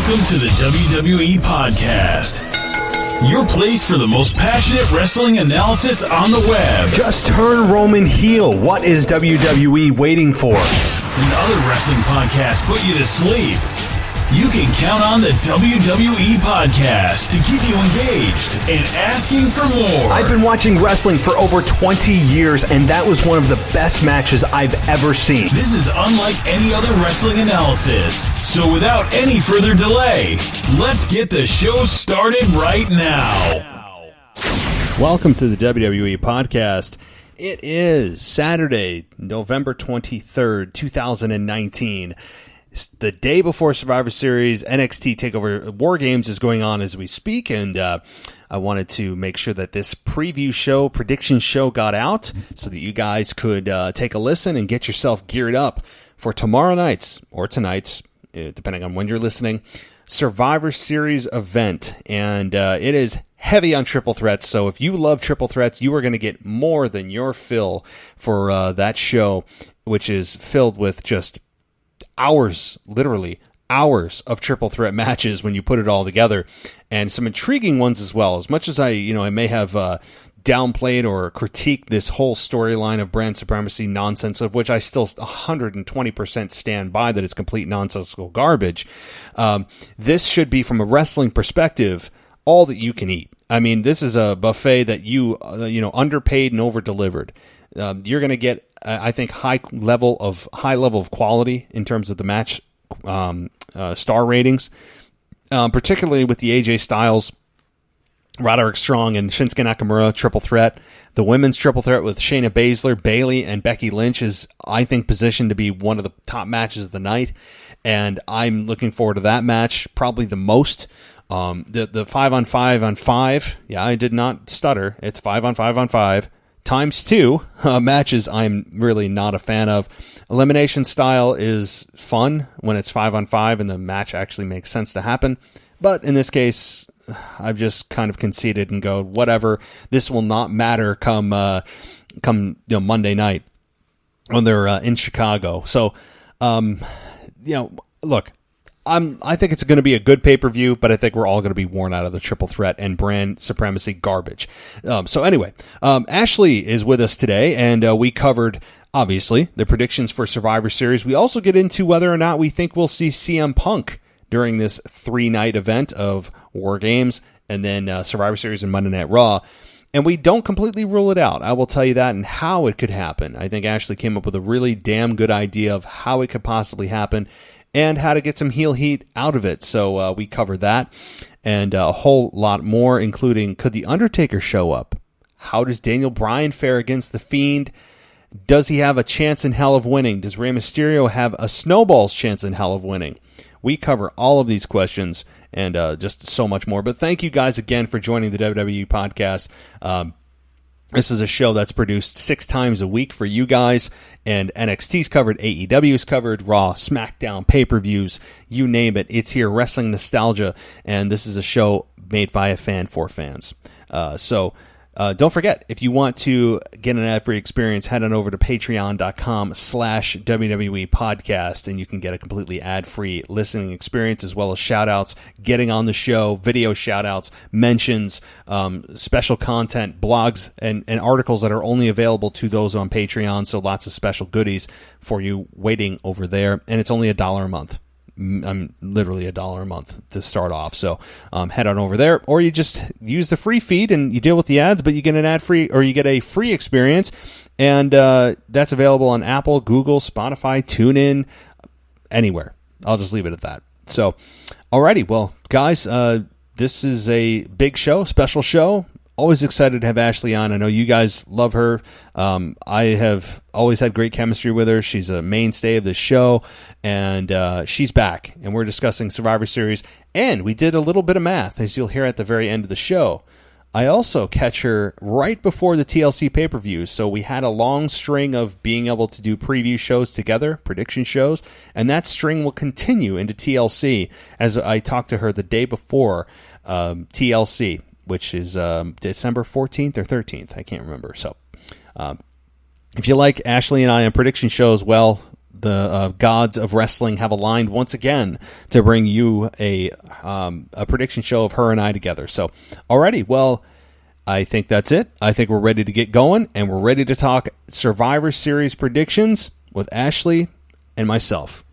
Welcome to the WWE Podcast, your place for the most passionate wrestling analysis on the web. Just turn Roman heel. What is WWE waiting for? When other wrestling podcasts put you to sleep, you can count on the WWE Podcast to keep you engaged and asking for more. I've been watching wrestling for over 20 years, and that was one of the best matches I've ever seen. This is unlike any other wrestling analysis. So without any further delay, let's get the show started right now. Welcome to the WWE Podcast. It is Saturday, November 23rd, 2019. The day before Survivor Series, NXT TakeOver War Games is going on as we speak, and I wanted to make sure that this preview show, prediction show got out so that you guys could take a listen and get yourself geared up for tomorrow night's, or tonight's, depending on when you're listening, Survivor Series event. And it is heavy on triple threats, so if you love triple threats, you are going to get more than your fill for that show, which is filled with just hours, literally hours of triple threat matches when you put it all together, and some intriguing ones as well. As much as I may have downplayed or critiqued this whole storyline of brand supremacy nonsense, of which I still 120% stand by that it's complete nonsensical garbage, this should be, from a wrestling perspective, all that you can eat. I mean, this is a buffet that you underpaid and over-delivered. You're going to get, I think, high level of quality in terms of the match star ratings, particularly with the AJ Styles, Roderick Strong, and Shinsuke Nakamura triple threat. The women's triple threat with Shayna Baszler, Bayley, and Becky Lynch is, I think, positioned to be one of the top matches of the night, and I'm looking forward to that match probably the most. The 5-on-5-on-5, yeah, I did not stutter. It's 5-on-5-on-5. Times 2 matches I'm really not a fan of. Elimination style is fun when it's 5-on-5 and the match actually makes sense to happen. But in this case, I've just kind of conceded and go, whatever. This will not matter come Monday night when they're in Chicago. So, look. I think it's going to be a good pay-per-view, but I think we're all going to be worn out of the triple threat and brand supremacy garbage. So anyway, Ashley is with us today, and we covered, obviously, the predictions for Survivor Series. We also get into whether or not we think we'll see CM Punk during this 3-night event of War Games, and then Survivor Series and Monday Night Raw. And we don't completely rule it out. I will tell you that and how it could happen. I think Ashley came up with a really damn good idea of how it could possibly happen, and how to get some heel heat out of it. So we covered that and a whole lot more, including, could The Undertaker show up? How does Daniel Bryan fare against The Fiend? Does he have a chance in hell of winning? Does Rey Mysterio have a snowball's chance in hell of winning? We cover all of these questions and just so much more. But thank you guys again for joining the WWE Podcast. This is a show that's produced 6 times a week for you guys, and NXT's covered, AEW's covered, Raw, SmackDown, pay-per-views, you name it. It's here, wrestling nostalgia, and this is a show made by a fan for fans. So don't forget, if you want to get an ad-free experience, head on over to patreon.com/WWE Podcast, and you can get a completely ad-free listening experience, as well as shout-outs, getting on the show, video shout-outs, mentions, special content, blogs, and articles that are only available to those on Patreon, so lots of special goodies for you waiting over there, and it's only $1 a month. I'm literally $1 a month to start off. So head on over there, or you just use the free feed and you deal with the ads, but you get an ad free, or you get a free experience, and that's available on Apple, Google, Spotify, TuneIn, anywhere. I'll just leave it at that. So, alrighty, well, guys, this is a big show, special show. Always excited to have Ashley on. I know you guys love her. I have always had great chemistry with her. She's a mainstay of the show, and she's back. And we're discussing Survivor Series, and we did a little bit of math, as you'll hear at the very end of the show. I also catch her right before the TLC pay-per-view, so we had a long string of being able to do preview shows together, prediction shows, and that string will continue into TLC as I talked to her the day before TLC, which is December 14th or 13th. I can't remember. So if you like Ashley and I on prediction shows, well, the gods of wrestling have aligned once again to bring you a prediction show of her and I together. So, alrighty, well, I think that's it. I think we're ready to get going, and we're ready to talk Survivor Series predictions with Ashley and myself.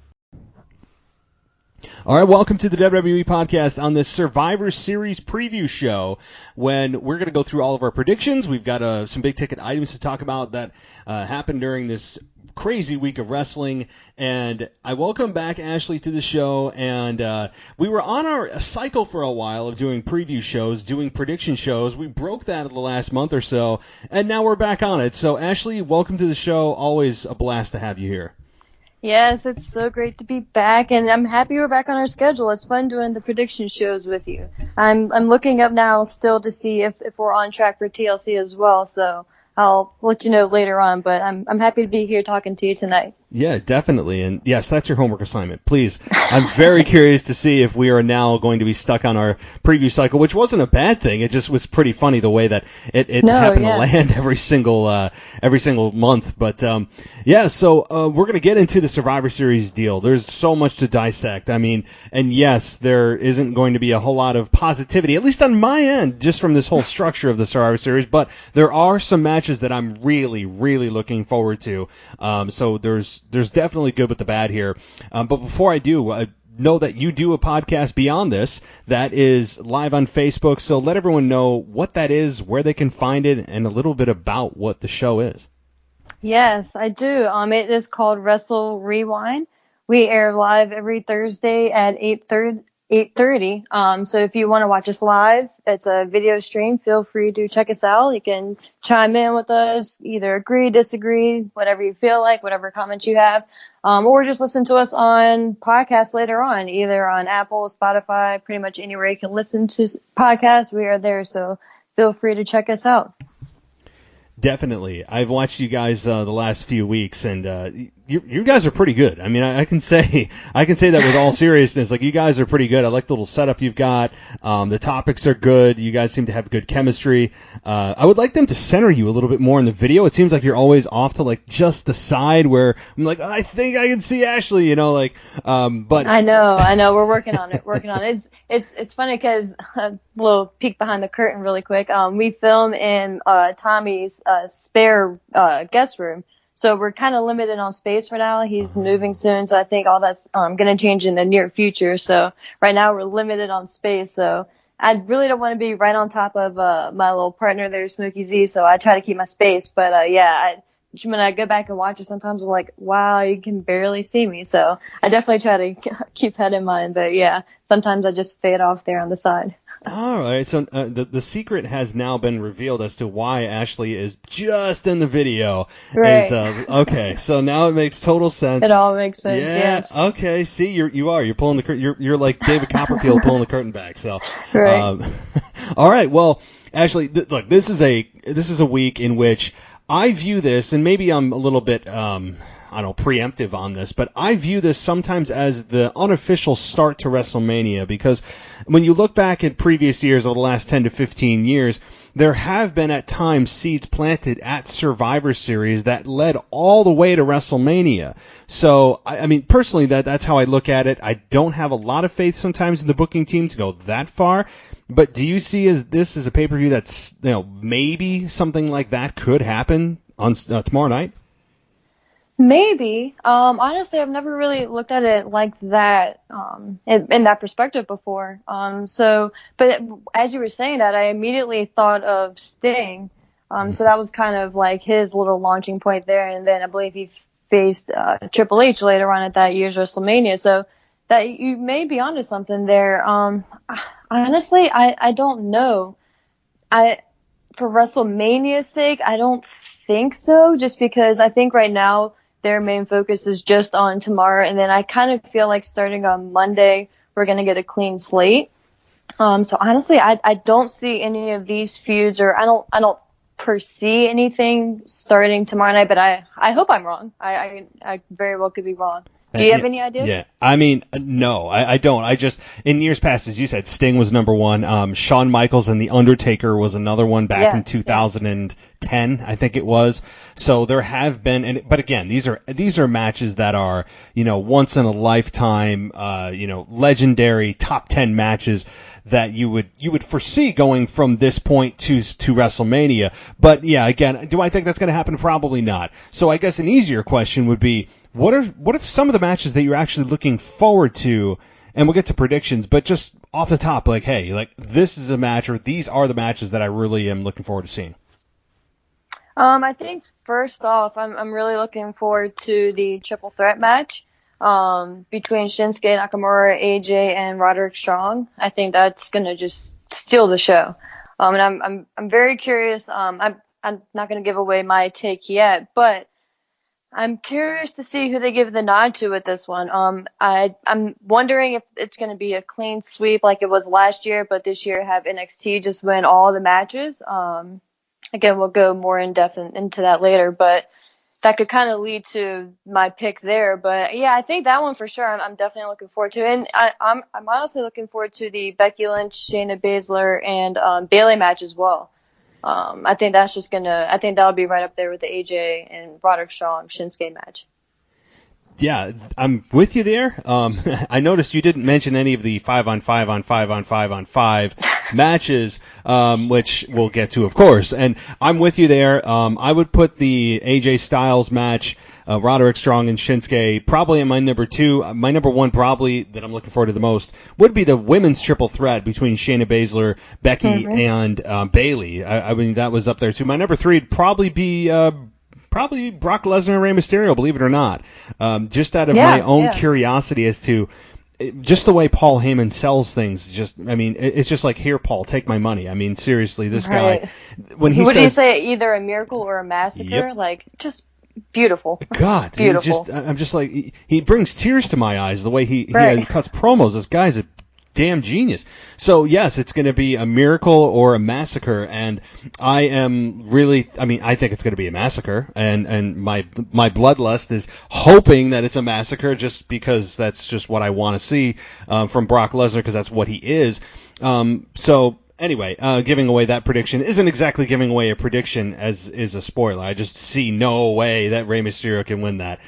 All right, welcome to the WWE podcast on this Survivor Series preview show when we're going to go through all of our predictions. We've got some big-ticket items to talk about that happened during this crazy week of wrestling, and I welcome back Ashley to the show, and we were on our cycle for a while of doing preview shows, doing prediction shows. We broke that in the last month or so, and now we're back on it. So, Ashley, welcome to the show. Always a blast to have you here. Yes, it's so great to be back, and I'm happy we're back on our schedule. It's fun doing the prediction shows with you. I'm looking up now still to see if we're on track for TLC as well, so I'll let you know later on, but I'm happy to be here talking to you tonight. Yeah, definitely. And yes, that's your homework assignment. Please. I'm very curious to see if we are now going to be stuck on our preview cycle, which wasn't a bad thing. It just was pretty funny the way that it happened to land every single month. But so we're going to get into the Survivor Series deal. There's so much to dissect. I mean, and yes, there isn't going to be a whole lot of positivity, at least on my end, just from this whole structure of the Survivor Series, but there are some matches that I'm really, really looking forward to. So there's definitely good with the bad here. But before I do, know that you do a podcast beyond this that is live on Facebook. So let everyone know what that is, where they can find it, and a little bit about what the show is. Yes, I do. It is called Wrestle Rewind. We air live every Thursday at 8:30. So if you want to watch us live, it's a video stream. Feel free to check us out. You can chime in with us, either agree, disagree, whatever you feel like, whatever comments you have, or just listen to us on podcasts later on, either on Apple, Spotify, pretty much anywhere you can listen to podcasts. We are there, so feel free to check us out. Definitely. I've watched you guys the last few weeks, and you guys are pretty good. I mean, I can say that with all seriousness. Like, you guys are pretty good. I like the little setup you've got. The topics are good. You guys seem to have good chemistry. I would like them to center you a little bit more in the video. It seems like you're always off to like just the side where I'm like, I think I can see Ashley, but I know. We're working on it. It's funny because a little peek behind the curtain really quick. We film in Tommy's spare guest room. So we're kind of limited on space for now. He's moving soon, so I think all that's going to change in the near future. So right now we're limited on space. So I really don't want to be right on top of my little partner there, Smokey Z. So I try to keep my space. But when I go back and watch it, sometimes I'm like, wow, you can barely see me. So I definitely try to keep that in mind. But yeah, sometimes I just fade off there on the side. All right, so the secret has now been revealed as to why Ashley is just in the video. Right. Okay, so now it makes total sense. It all makes sense. Yeah. Yes. Okay. See, you're pulling the curtain. You're like David Copperfield pulling the curtain back. So. Right. All right. Well, Ashley, look, this is a week in which I view this, and maybe I'm a little bit preemptive on this, but I view this sometimes as the unofficial start to WrestleMania, because when you look back at previous years, over the last 10 to 15 years, there have been at times seeds planted at Survivor Series that led all the way to WrestleMania. So, I mean, personally, that's how I look at it. I don't have a lot of faith sometimes in the booking team to go that far, but do you see this as a pay-per-view that's, maybe something like that could happen on tomorrow night? Maybe. Honestly, I've never really looked at it like that, in that perspective before. But as you were saying that, I immediately thought of Sting. So that was kind of like his little launching point there. And then I believe he faced, Triple H later on at that year's WrestleMania. So that you may be onto something there. Honestly, I don't know. For WrestleMania's sake, I don't think so, just because I think right now their main focus is just on tomorrow, and then I kind of feel like starting on Monday we're going to get a clean slate. So honestly, I don't see any of these feuds, or I don't foresee anything starting tomorrow night, but I hope I'm wrong. I very well could be wrong. Do you have any idea? Yeah, I mean, no, I don't. I just, in years past, as you said, Sting was number one. Shawn Michaels and The Undertaker was another one back in 2010, I think it was. So there have been, but again, these are matches that are, once in a lifetime, legendary top 10 matches that you would foresee going from this point to WrestleMania. But yeah, again, do I think that's going to happen? Probably not. So I guess an easier question would be, what are some of the matches that you're actually looking forward to? And we'll get to predictions, but just off the top, like, hey, like, this is a match, or these are the matches that I really am looking forward to seeing. I think first off, I'm really looking forward to the triple threat match between Shinsuke Nakamura, AJ, and Roderick Strong. I think that's gonna just steal the show. And I'm very curious. I'm not gonna give away my take yet, but I'm curious to see who they give the nod to with this one. I'm wondering if it's going to be a clean sweep like it was last year, but this year have NXT just win all the matches. Again, we'll go more in depth into that later, but that could kind of lead to my pick there. But yeah, I think that one for sure. I'm definitely looking forward to, and I'm honestly looking forward to the Becky Lynch, Shayna Baszler, and Bayley match as well. I think that'll be right up there with the AJ and Roderick Strong Shinsuke match. Yeah, I'm with you there. I noticed you didn't mention any of the 5-on-5 matches, which we'll get to, of course. And I'm with you there. I would put the AJ Styles match, Roderick Strong and Shinsuke, probably in my number two. My number one, probably, that I'm looking forward to the most, would be the women's triple threat between Shayna Baszler, Becky, and Bayley. I mean, that was up there too. My number three would probably be Brock Lesnar and Rey Mysterio, believe it or not. Just out of my own curiosity as to just the way Paul Heyman sells things. It's just like, here, Paul, take my money. I mean, seriously, this guy, when he Would says, you say either a miracle or a massacre? Yep. Like, just beautiful. God, beautiful. I'm just like, he brings tears to my eyes the way he cuts promos. This guy's a damn genius. So yes, it's going to be a miracle or a massacre, and I am really, I think it's going to be a massacre, and my bloodlust is hoping that it's a massacre, just because that's just what I want to see from Brock Lesnar, because that's what he is. So anyway, giving away that prediction isn't exactly giving away a prediction, as is a spoiler. I just see no way that Rey Mysterio can win that.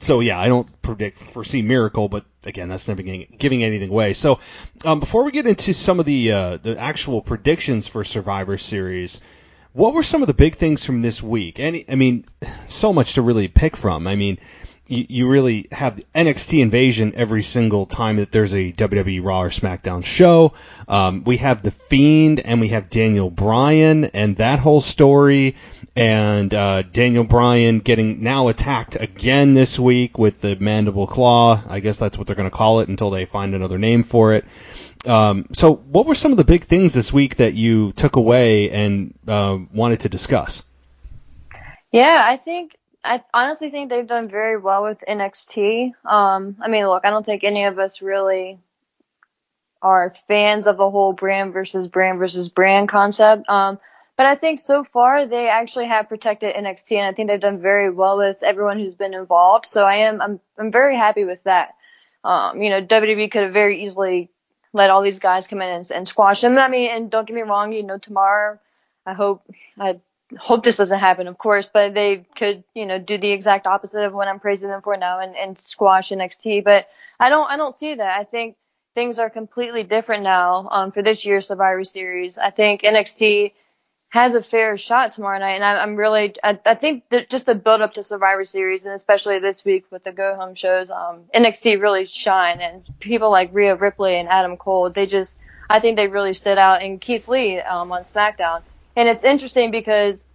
So yeah, I don't foresee miracle, but again, that's never giving anything away. So before we get into some of the actual predictions for Survivor Series, what were some of the big things from this week? So much to really pick from. You really have NXT Invasion every single time that there's a WWE Raw or SmackDown show. We have The Fiend, and we have Daniel Bryan and that whole story. And Daniel Bryan getting now attacked again this week with the mandible claw. I guess that's what they're going to call it until they find another name for it. So what were some of the big things this week that you took away and wanted to discuss? Yeah, I honestly think they've done very well with NXT. Look, I don't think any of us really are fans of the whole brand versus brand concept. But I think so far they actually have protected NXT, and I think they've done very well with everyone who's been involved. So I'm very happy with that. WWE could have very easily let all these guys come in and squash them. And don't get me wrong, tomorrow, I hope this doesn't happen, of course, but they could, do the exact opposite of what I'm praising them for now and squash NXT. But I don't see that. I think things are completely different now for this year's Survivor Series. I think NXT has a fair shot tomorrow night, and I think that just the build up to Survivor Series, and especially this week with the go home shows, NXT really shine, and people like Rhea Ripley and Adam Cole, I think they really stood out, and Keith Lee on SmackDown. And it's interesting because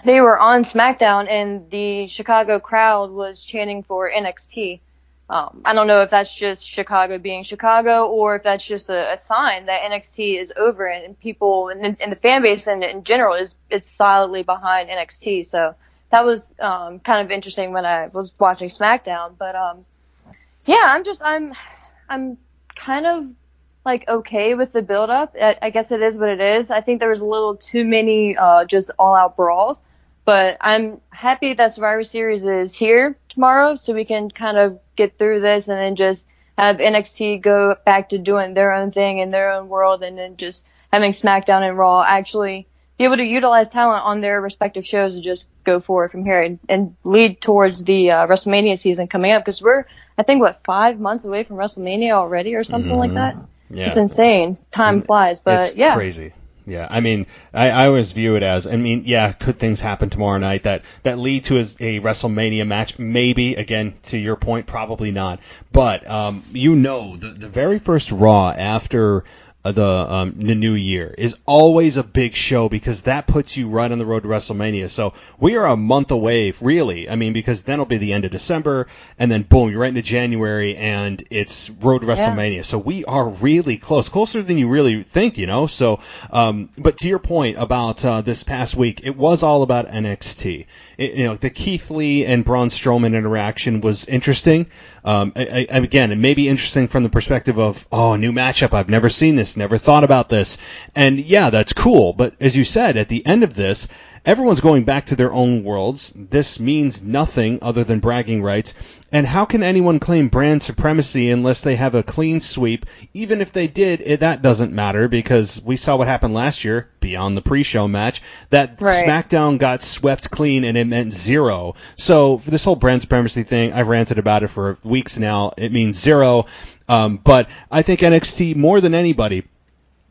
they were on SmackDown and the Chicago crowd was chanting for NXT. I don't know if that's just Chicago being Chicago, or if that's just a sign that NXT is over, and people and the fan base in general is solidly behind NXT. So that was kind of interesting when I was watching SmackDown. But yeah, I'm kind of like okay with the build up. I guess it is what it is. I think there was a little too many just all out brawls. But I'm happy that Survivor Series is here tomorrow, so we can kind of get through this and then just have NXT go back to doing their own thing in their own world, and then just having SmackDown and Raw actually be able to utilize talent on their respective shows and just go forward from here and lead towards the WrestleMania season coming up, because we're, I think, 5 months away from WrestleMania already or something like that. Yeah. It's insane. Time flies, but it's yeah. Crazy. Yeah, I mean, I always view it as, I mean, yeah, could things happen tomorrow night that lead to a WrestleMania match? Maybe, again, to your point, probably not. But, the very first Raw after the new year is always a big show, because that puts you right on the road to WrestleMania. So we are a month away, really. I mean, because then it'll be the end of December, and then boom, you're right into January, and it's road to WrestleMania. Yeah. So we are really closer than you really think, So, but to your point about this past week, it was all about NXT. The Keith Lee and Braun Strowman interaction was interesting. Again, it may be interesting from the perspective of, a new matchup. I've never seen this, never thought about this. And yeah, that's cool. But as you said, at the end of this, everyone's going back to their own worlds. This means nothing other than bragging rights. And how can anyone claim brand supremacy unless they have a clean sweep? Even if they did, that doesn't matter, because we saw what happened last year, beyond the pre-show match, that right. SmackDown got swept clean and it meant zero. So for this whole brand supremacy thing, I've ranted about it for weeks now. It means zero. But I think NXT, more than anybody,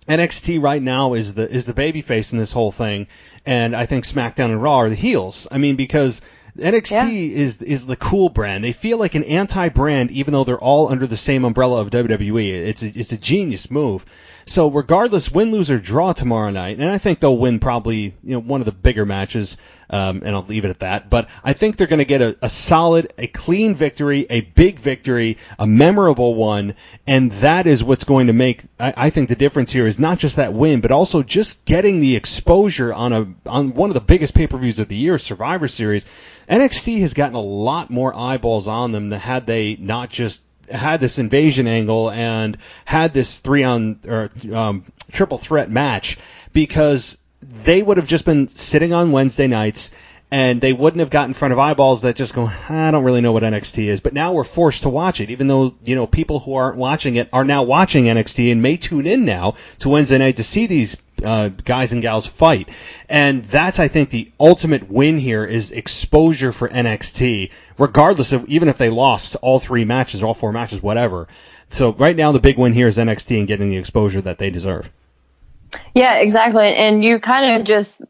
NXT right now is the babyface in this whole thing, and I think SmackDown and Raw are the heels. I mean, because NXT is the cool brand. They feel like an anti-brand, even though they're all under the same umbrella of WWE. It's a genius move. So regardless, win, lose, or draw tomorrow night, and I think they'll win probably one of the bigger matches, and I'll leave it at that. But I think they're going to get a solid, a clean victory, a big victory, a memorable one, and that is what's going to make, I think, the difference here is not just that win, but also just getting the exposure on one of the biggest pay-per-views of the year, Survivor Series. NXT has gotten a lot more eyeballs on them than had they not just had this invasion angle and had this triple threat match, because they would have just been sitting on Wednesday nights and they wouldn't have got in front of eyeballs that just go, I don't really know what NXT is. But now we're forced to watch it, even though, people who aren't watching it are now watching NXT and may tune in now to Wednesday night to see these guys and gals fight. And that's, I think, the ultimate win here is exposure for NXT, regardless of, even if they lost all 3 matches, all 4 matches, whatever. So right now the big win here is NXT and getting the exposure that they deserve. Yeah, exactly. And you kind of just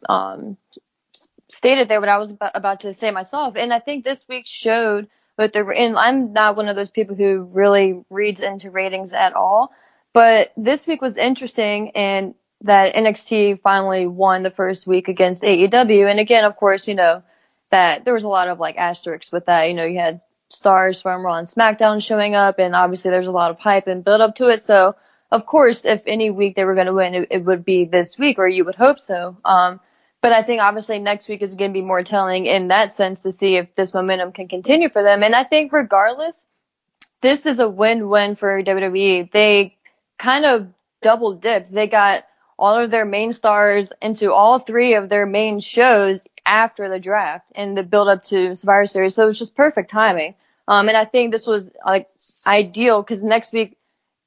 stated there what I was about to say myself. And I think this week showed and I'm not one of those people who really reads into ratings at all, but this week was interesting in that NXT finally won the first week against AEW. And again, of course, that there was a lot of asterisks with that. You had stars from Raw and SmackDown showing up, and obviously there's a lot of hype and build up to it. So of course, if any week they were going to win, it would be this week, or you would hope so. But I think obviously next week is going to be more telling in that sense to see if this momentum can continue for them. And I think regardless, this is a win-win for WWE. They kind of double dipped. They got all of their main stars into all 3 of their main shows after the draft and the build up to Survivor Series. So it was just perfect timing. And I think this was ideal, because next week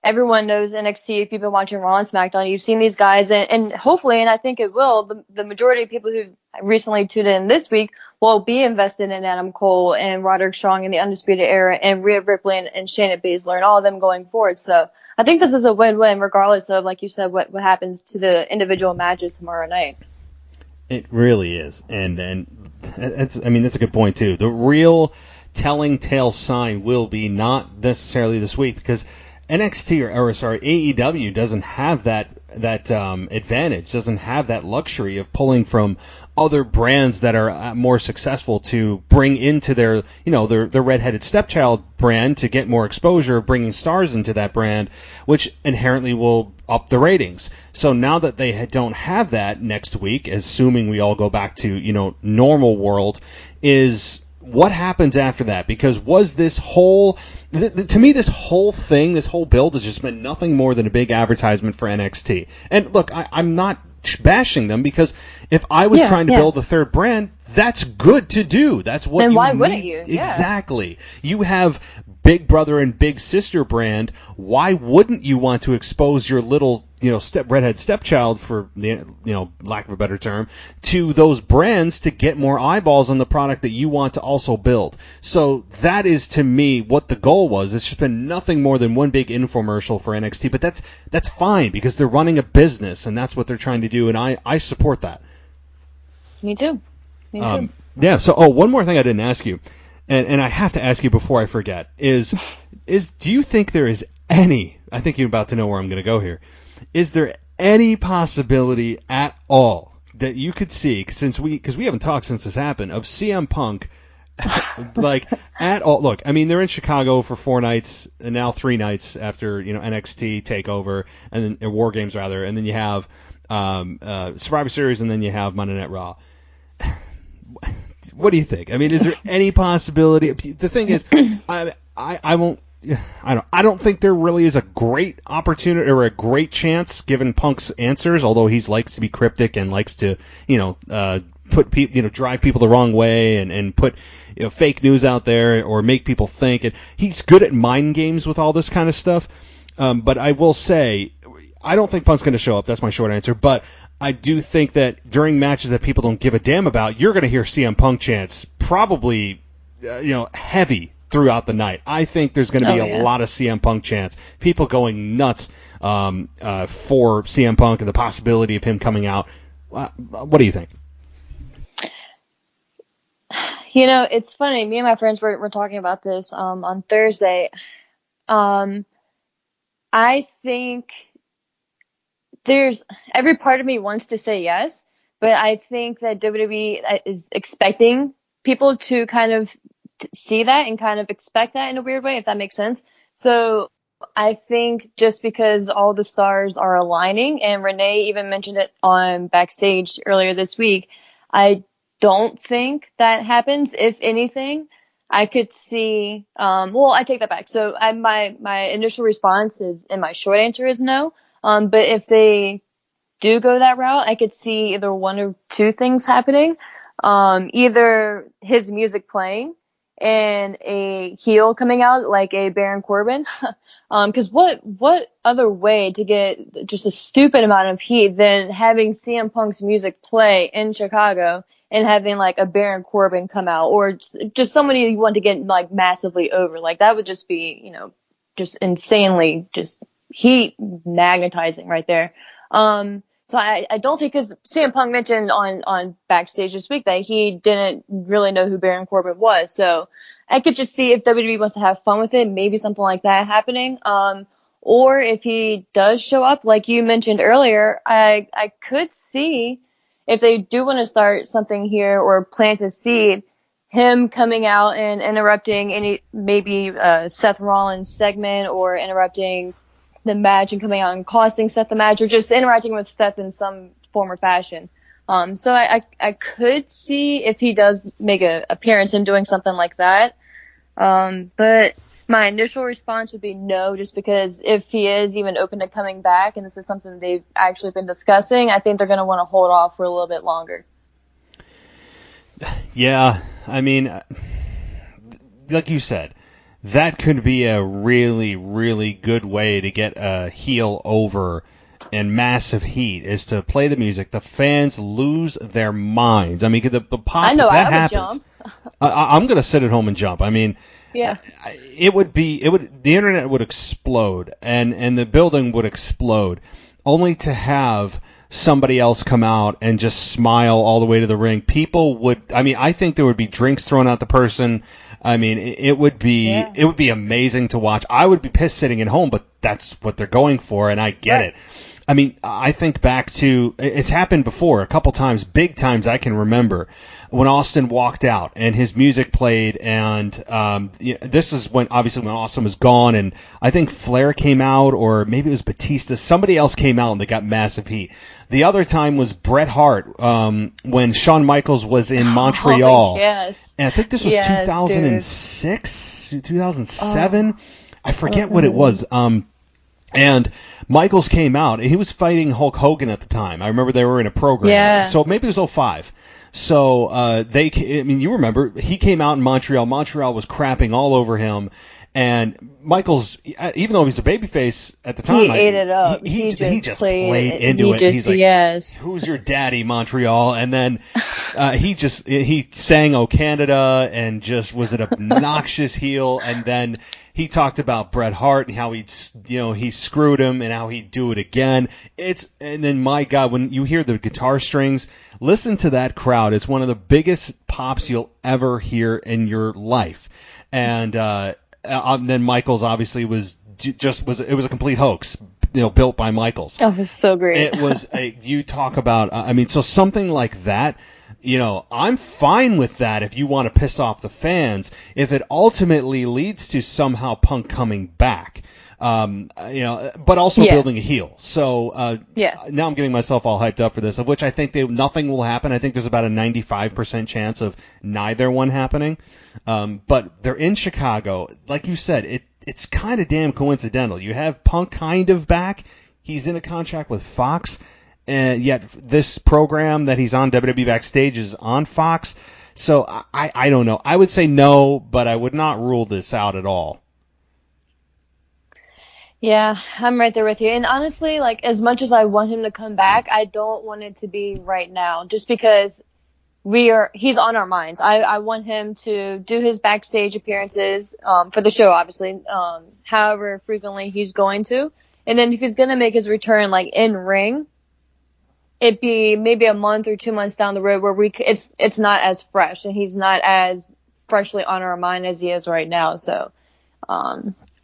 everyone knows NXT. If you've been watching Raw and SmackDown, you've seen these guys, and hopefully, and I think it will, the majority of people who recently tuned in this week will be invested in Adam Cole and Roderick Strong in the Undisputed Era, and Rhea Ripley and Shayna Baszler and all of them going forward. So I think this is a win-win, regardless of, like you said, what happens to the individual matches tomorrow night. It really is, and that's a good point too. The real telling tale sign will be not necessarily this week, because NXT AEW doesn't have that advantage, doesn't have that luxury of pulling from other brands that are more successful to bring into their redheaded stepchild brand to get more exposure, bringing stars into that brand, which inherently will up the ratings. So now that they don't have that next week, assuming we all go back to normal world, is what happens after that? Because was this whole, to me, this whole thing, this whole build has just been nothing more than a big advertisement for NXT. And look, I'm not bashing them, because if I was trying to build a third brand, That's good to do. That's what then you why need. wouldn't you? Yeah. Exactly. You have Big Brother and Big Sister brand. Why wouldn't you want to expose your little, redhead stepchild, for lack of a better term, to those brands to get more eyeballs on the product that you want to also build? So that is, to me, what the goal was. It's just been nothing more than one big infomercial for NXT, but that's fine because they're running a business and that's what they're trying to do, and I support that. Me too. Yeah. So, one more thing I didn't ask you, and I have to ask you before I forget, is do you think there is any? I think you're about to know where I'm going to go here. Is there any possibility at all that you could see, because we haven't talked since this happened, of CM Punk, like, at all? Look, I mean, they're in Chicago for 4 nights and now 3 nights after NXT Takeover and then War Games rather, and then you have Survivor Series, and then you have Monday Night Raw. What do you think? I mean, is there any possibility? The thing is, I don't think there really is a great opportunity or a great chance given Punk's answers, although he likes to be cryptic and likes to, put people, drive people the wrong way and put fake news out there or make people think. And he's good at mind games with all this kind of stuff. But I will say, I don't think Punk's going to show up. That's my short answer. But I do think that during matches that people don't give a damn about, you're going to hear CM Punk chants probably, heavy throughout the night. I think there's going to be a lot of CM Punk chants. People going nuts for CM Punk and the possibility of him coming out. What do you think? It's funny. Me and my friends were talking about this on Thursday. I think there's every part of me wants to say yes, but I think that WWE is expecting people to kind of see that and kind of expect that in a weird way, if that makes sense. So I think just because all the stars are aligning, and Renee even mentioned it on backstage earlier this week, I don't think that happens. If anything, I could see, I take that back. So my initial response is, and my short answer is no. But if they do go that route, I could see either one or two things happening. Either his music playing and a heel coming out like a Baron Corbin. Cause what other way to get just a stupid amount of heat than having CM Punk's music play in Chicago and having like a Baron Corbin come out, or just somebody you want to get like massively over. Like that would just be, just insanely just heat magnetizing right there. So I don't think, because CM Punk mentioned on backstage this week that he didn't really know who Baron Corbin was. So I could just see if WWE wants to have fun with it, maybe something like that happening. Or if he does show up, like you mentioned earlier, I could see, if they do want to start something here or plant a seed, him coming out and interrupting maybe Seth Rollins segment, or interrupting the match and coming out and costing Seth the match, or just interacting with Seth in some form or fashion. So I could see, if he does make an appearance, him doing something like that. But my initial response would be no, just because if he is even open to coming back, and this is something they've actually been discussing, I think they're going to want to hold off for a little bit longer. Yeah, I mean, like you said, that could be a really, really good way to get a heel over and massive heat, is to play the music. The fans lose their minds. I mean, the pop, I know, that I would happens. jump. I'm going to sit at home and jump. I mean, yeah, the internet would explode, and the building would explode, only to have somebody else come out and just smile all the way to the ring. People would, I think there would be drinks thrown at the person. It would be amazing to watch. I would be pissed sitting at home, but that's what they're going for, and I get it. I think back to, it's happened before a couple times, big times I can remember, when Austin walked out and his music played, and this is when Austin was gone, and I think Flair came out, or maybe it was Batista, somebody else came out and they got massive heat. The other time was Bret Hart, when Shawn Michaels was in Montreal. Oh, yes. And I think this was 2006, 2007. I forget what it was. And Michaels came out. He was fighting Hulk Hogan at the time. I remember they were in a program. Yeah. So maybe it was 2005. So you remember, he came out in Montreal. Montreal was crapping all over him. And Michaels, even though he's a babyface at the time, he ate it up. He just played into it. He's like, yes. "Who's your daddy, Montreal?" And then he sang "Oh Canada" and just was an obnoxious heel. And then he talked about Bret Hart and how he screwed him and how he'd do it again. And then, my God, when you hear the guitar strings, listen to that crowd. It's one of the biggest pops you'll ever hear in your life. And then Michaels obviously was a complete hoax, built by Michaels. Oh, it was so great. It was you talk about, so something like that, I'm fine with that if you want to piss off the fans, if it ultimately leads to somehow Punk coming back. But also building a heel. So yes. Now I'm getting myself all hyped up for this, of which I think nothing will happen. I think there's about a 95% chance of neither one happening. But they're in Chicago. Like you said, it's kind of damn coincidental. You have Punk kind of back. He's in a contract with Fox, and yet this program that he's on, WWE Backstage, is on Fox. So I don't know. I would say no, but I would not rule this out at all. Yeah, I'm right there with you. And honestly, like, as much as I want him to come back, I don't want it to be right now, just because he's on our minds. I want him to do his backstage appearances, for the show, obviously, however frequently he's going to. And then if he's going to make his return, like, in ring, it'd be maybe a month or 2 months down the road where it's not as fresh and he's not as freshly on our mind as he is right now. So,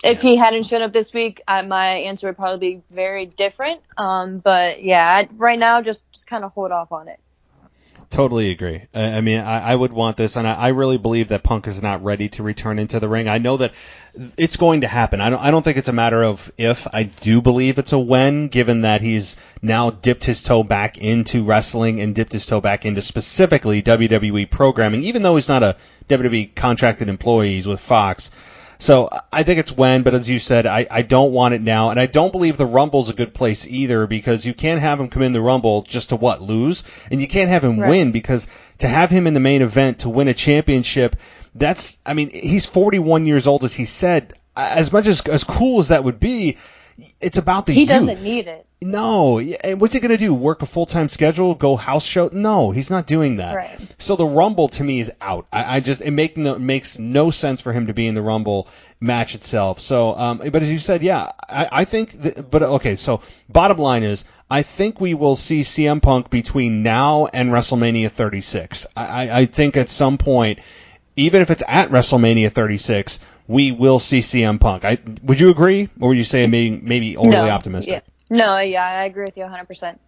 if he hadn't shown up this week, my answer would probably be very different. But yeah, right now, just kind of hold off on it. Totally agree. I would want this, and I really believe that Punk is not ready to return into the ring. I know that it's going to happen. I don't think it's a matter of if. I do believe it's a when, given that he's now dipped his toe back into wrestling and dipped his toe back into specifically WWE programming, even though he's not a WWE contracted employee, he's with Fox. So I think it's when, but as you said, I don't want it now, and I don't believe the Rumble's a good place either, because you can't have him come in the Rumble just to lose, and you can't have him win, because to have him in the main event to win a championship, he's 41 years old, as he said. As much as cool as that would be, it's about the youth. He doesn't need it. No, and what's he going to do? Work a full-time schedule? Go house show? No, he's not doing that. Right. So the Rumble to me is out. It makes no sense for him to be in the Rumble match itself. So, but as you said, yeah, I think. So bottom line is, I think we will see CM Punk between now and WrestleMania 36. I think at some point, even if it's at WrestleMania 36, we will see CM Punk. Would you agree, or would you say maybe overly optimistic? Yeah. No, yeah, I agree with you 100%.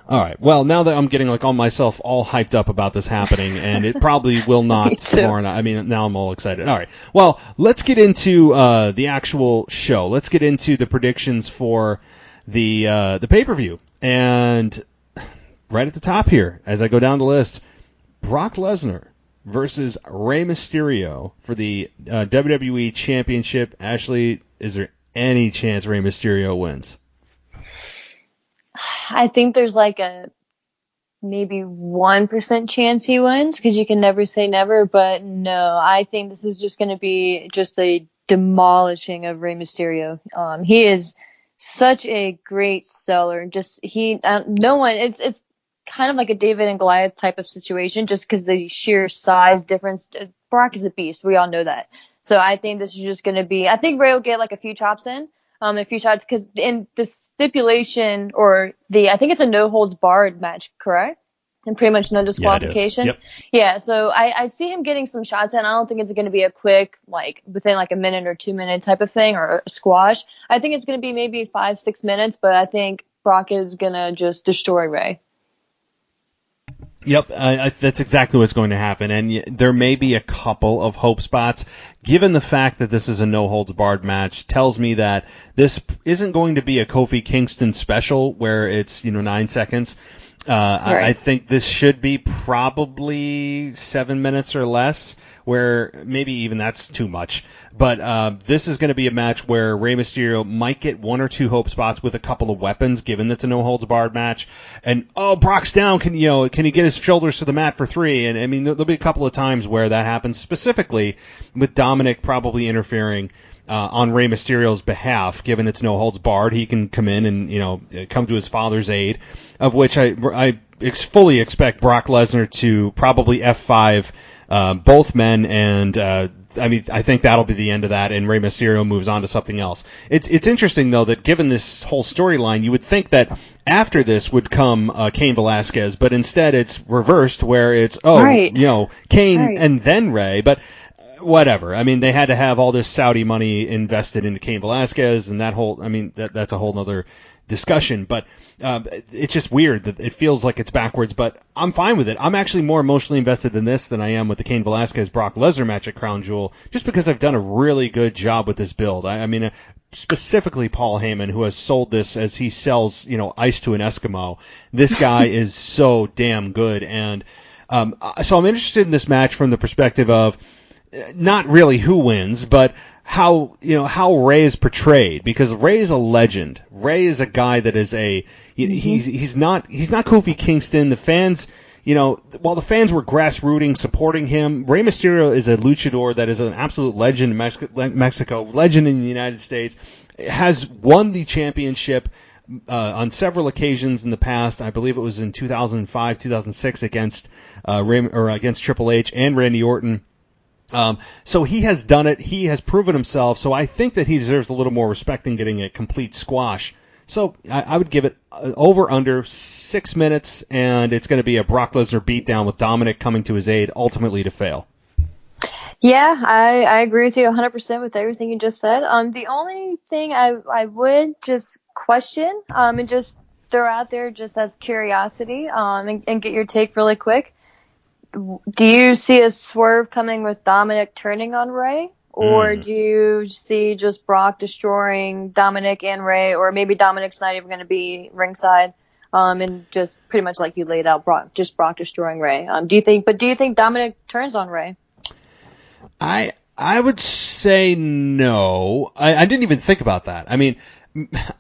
All right. Well, now that I'm getting on myself all hyped up about this happening, and it probably will not tomorrow night. Now I'm all excited. All right. Well, let's get into the actual show. Let's get into the predictions for the pay-per-view. And right at the top here, as I go down the list, Brock Lesnar versus Rey Mysterio for the WWE Championship. Ashley, is there any chance Rey Mysterio wins? I think there's maybe 1% chance he wins, because you can never say never, but no, I think this is just going to be just a demolishing of Rey Mysterio. He is such a great seller. It's kind of like a David and Goliath type of situation, just because the sheer size difference. Brock is a beast. We all know that. So I think this is just going to be, I think Rey will get a few chops in. A few shots, because in the stipulation, I think it's a no holds barred match, correct? And pretty much no disqualification. Yeah, it is. Yep. Yeah, so I see him getting some shots in. I don't think it's going to be a quick, within a minute or 2 minute type of thing, or a squash. I think it's going to be maybe 5-6 minutes, but I think Brock is going to just destroy Rey. Yep, that's exactly what's going to happen, and there may be a couple of hope spots. Given the fact that this is a no-holds-barred match, tells me that this isn't going to be a Kofi Kingston special where it's 9 seconds. I think this should be probably 7 minutes or less, where maybe even that's too much. But this is going to be a match where Rey Mysterio might get one or two hope spots with a couple of weapons, given it's a no-holds-barred match. And, Brock's down. Can he get his shoulders to the mat for 3? And, I mean, there'll be a couple of times where that happens, specifically with Dominic probably interfering on Rey Mysterio's behalf, given it's no holds barred. He can come in and, come to his father's aid, of which I fully expect Brock Lesnar to probably F5 both men, and I think that'll be the end of that, and Rey Mysterio moves on to something else. It's interesting, though, that given this whole storyline, you would think that after this would come Cain Velasquez, but instead it's reversed, where it's, Cain and then Rey, but whatever. I mean, they had to have all this Saudi money invested into Cain Velasquez, and that's a whole nother discussion, but it's just weird that it feels like it's backwards, but I'm fine with it. I'm actually more emotionally invested in this than I am with the Cain Velasquez-Brock Lesnar match at Crown Jewel, just because I've done a really good job with this build. I mean, specifically Paul Heyman, who has sold this as he sells, ice to an Eskimo. This guy is so damn good, and so I'm interested in this match from the perspective of not really who wins, but how Rey is portrayed, because Rey is a legend. Rey is a guy that is he's not Kofi Kingston. The fans, while the fans were grassrooting supporting him, Rey Mysterio is a luchador that is an absolute legend in Mexico, legend in the United States, has won the championship on several occasions in the past. I believe it was in 2005, 2006 against Triple H and Randy Orton. So he has done it. He has proven himself. So I think that he deserves a little more respect than getting a complete squash. So I would give it over under 6 minutes, and it's going to be a Brock Lesnar beatdown with Dominic coming to his aid, ultimately to fail. Yeah, I agree with you 100% with everything you just said. The only thing I would just question and just throw out there just as curiosity and get your take really quick. Do you see a swerve coming with Dominic turning on Rey? Or do you see just Brock destroying Dominic and Rey? Or maybe Dominic's not even going to be ringside and just pretty much like you laid out, Brock destroying Rey. Do you think Dominic turns on Rey? I would say no. I didn't even think about that. I mean,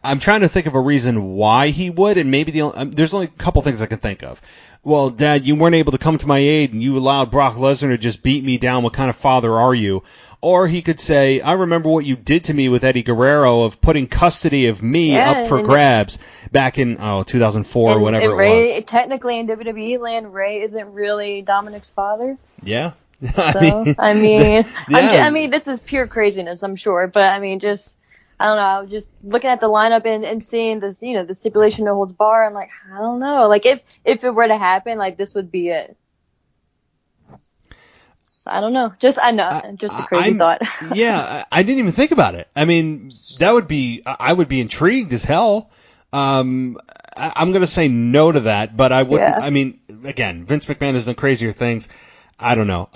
I'm trying to think of a reason why he would, and maybe there's only a couple things I can think of. Well, Dad, you weren't able to come to my aid, and you allowed Brock Lesnar to just beat me down. What kind of father are you? Or he could say, I remember what you did to me with Eddie Guerrero of putting custody of me up for grabs back in 2004 or whatever Rey, it was. Technically, in WWE land, Rey isn't really Dominic's father. Yeah. I mean, this is pure craziness, I'm sure. But, I mean, I don't know, just looking at the lineup and seeing this, the stipulation no holds bar, I'm like, I don't know. Like, if it were to happen, like, this would be it. I don't know. Just a crazy thought. Yeah, I didn't even think about it. I mean, I would be intrigued as hell. I'm going to say no to that, but I wouldn't. Yeah. I mean, again, Vince McMahon has done crazier things. I don't know.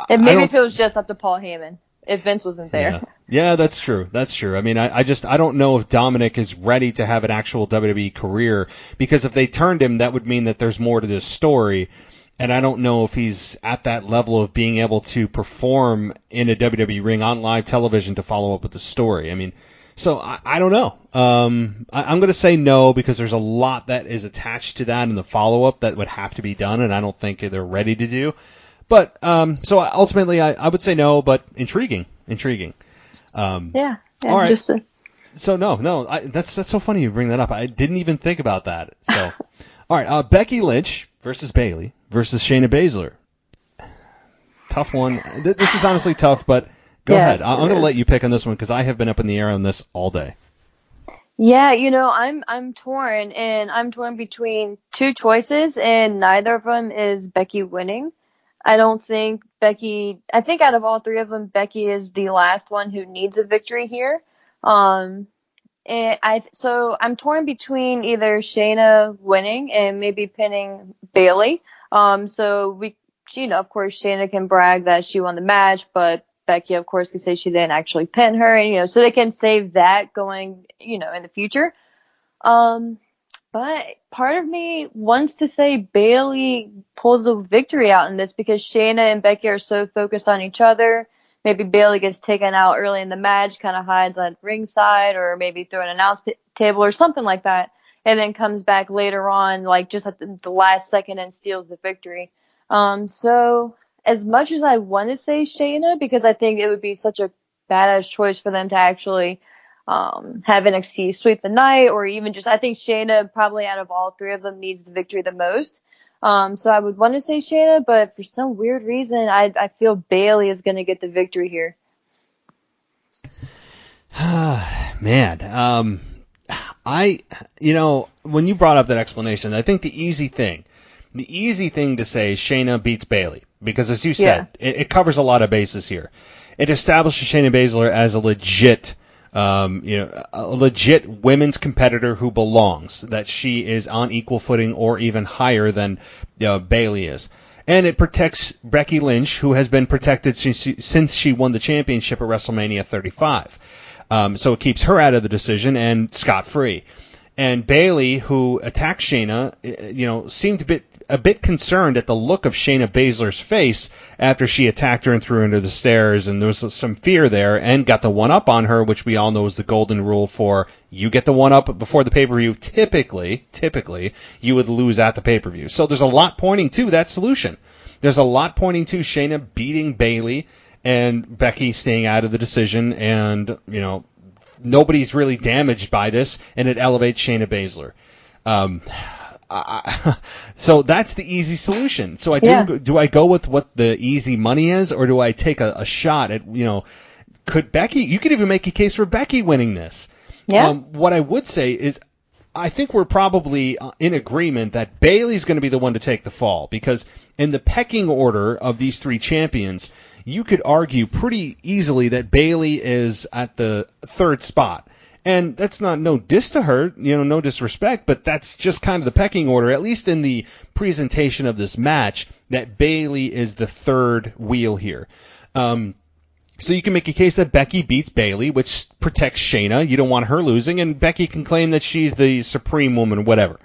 Maybe if it was just up to Paul Heyman, if Vince wasn't there. Yeah, that's true. I mean, I don't know if Dominic is ready to have an actual WWE career, because if they turned him, that would mean that there's more to this story. And I don't know if he's at that level of being able to perform in a WWE ring on live television to follow up with the story. I mean, so I don't know. I'm going to say no, because there's a lot that is attached to that in the follow-up that would have to be done, and I don't think they're ready to do. But so ultimately, I would say no, but intriguing. Yeah. All right. So no, that's so funny you bring that up. I didn't even think about that. So, all right, Becky Lynch versus Bayley versus Shayna Baszler. Tough one. This is honestly tough, but go ahead. I'm going to let you pick on this one, because I have been up in the air on this all day. Yeah, I'm torn, and I'm torn between two choices, and neither of them is Becky winning. I think out of all three of them, Becky is the last one who needs a victory here. So I'm torn between either Shayna winning and maybe pinning Bayley. So of course, Shayna can brag that she won the match, but Becky, of course, can say she didn't actually pin her, and, so they can save that going, in the future. But part of me wants to say Bailey pulls the victory out in this because Shayna and Becky are so focused on each other. Maybe Bailey gets taken out early in the match, kind of hides on ringside, or maybe through an announce table or something like that, and then comes back later on, like just at the last second and steals the victory. So as much as I want to say Shayna, because I think it would be such a badass choice for them to actually have NXT sweep the night, or even just, I think Shayna probably out of all three of them needs the victory the most. So I would want to say Shayna, but for some weird reason, I feel Bailey is going to get the victory here. Man, when you brought up that explanation, I think the easy thing to say is Shayna beats Bailey, because as you said, it covers a lot of bases here. It establishes Shayna Baszler as a legit women's competitor who belongs, that she is on equal footing or even higher than Bailey is. And it protects Becky Lynch, who has been protected since she won the championship at WrestleMania 35. So it keeps her out of the decision and scot-free. And Bailey, who attacked Shayna, seemed a bit concerned at the look of Shayna Baszler's face after she attacked her and threw her into the stairs, and there was some fear there, and got the one-up on her, which we all know is the golden rule for you get the one-up before the pay-per-view. Typically, you would lose at the pay-per-view. So there's a lot pointing to that solution. There's a lot pointing to Shayna beating Bailey and Becky staying out of the decision, and, nobody's really damaged by this, and it elevates Shayna Baszler. So that's the easy solution. So do I go with what the easy money is, or do I take a shot at, could Becky, you could even make a case for Becky winning this. Yeah. What I would say is, I think we're probably in agreement that Bayley's going to be the one to take the fall, because in the pecking order of these three champions, you could argue pretty easily that Bayley is at the third spot. And that's no diss to her, no disrespect, but that's just kind of the pecking order, at least in the presentation of this match, that Bayley is the third wheel here. So you can make a case that Becky beats Bayley, which protects Shayna. You don't want her losing, and Becky can claim that she's the supreme woman, whatever.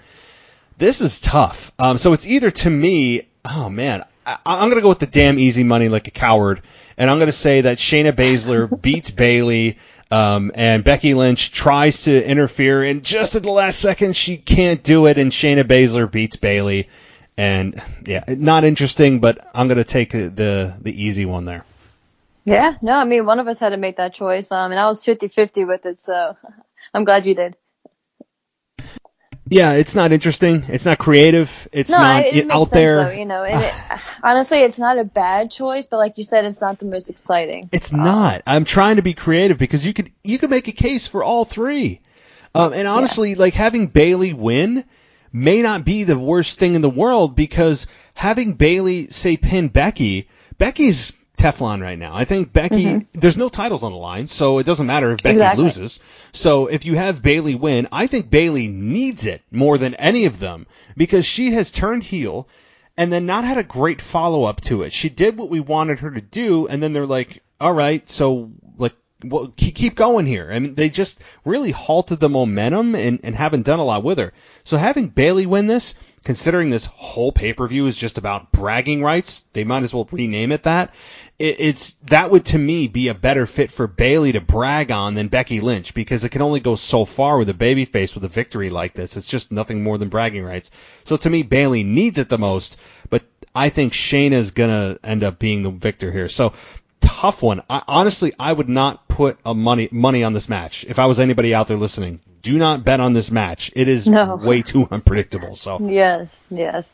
This is tough. So it's either, to me, I'm going to go with the damn easy money like a coward, and I'm going to say that Shayna Baszler beats Bayley, and Becky Lynch tries to interfere, and just at the last second she can't do it, and Shayna Baszler beats Bayley. And not interesting, but I'm going to take the easy one there. Yeah, no, I mean, one of us had to make that choice, and I was 50-50 with it, so I'm glad you did. Yeah, it's not interesting. It's not creative. It's no, not it out sense, there. Though, honestly, it's not a bad choice, but like you said, it's not the most exciting. It's not. I'm trying to be creative, because you could make a case for all three. And honestly, like, having Bayley win may not be the worst thing in the world, because having Bayley, say, pin Becky's Teflon right now. I think Becky, there's no titles on the line, so it doesn't matter if Becky loses. So if you have Bayley win, I think Bayley needs it more than any of them, because she has turned heel and then not had a great follow-up to it. She did what we wanted her to do, and then they're like, all right, so well, keep going here. I mean, they just really halted the momentum and haven't done a lot with her. So having Bayley win this, considering this whole pay-per-view is just about bragging rights, they might as well rename it that. That would, to me, be a better fit for Bayley to brag on than Becky Lynch, because it can only go so far with a babyface with a victory like this. It's just nothing more than bragging rights. So to me, Bayley needs it the most, but I think Shayna's gonna end up being the victor here. So tough one. Honestly, I would not put money on this match. If I was anybody out there listening, do not bet on this match. It is way too unpredictable. So yes,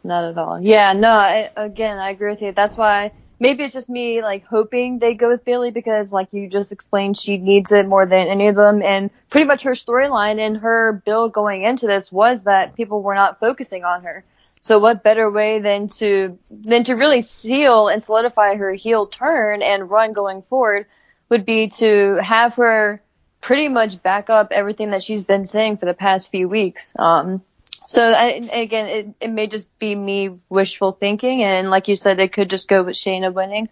not at all. Yeah, no. I agree with you. That's why maybe it's just me like hoping they go with Bayley, because like you just explained, she needs it more than any of them, and pretty much her storyline and her build going into this was that people were not focusing on her. So what better way than to really seal and solidify her heel turn and run going forward would be to have her pretty much back up everything that she's been saying for the past few weeks. It may just be me wishful thinking, and like you said, they could just go with Shayna winning,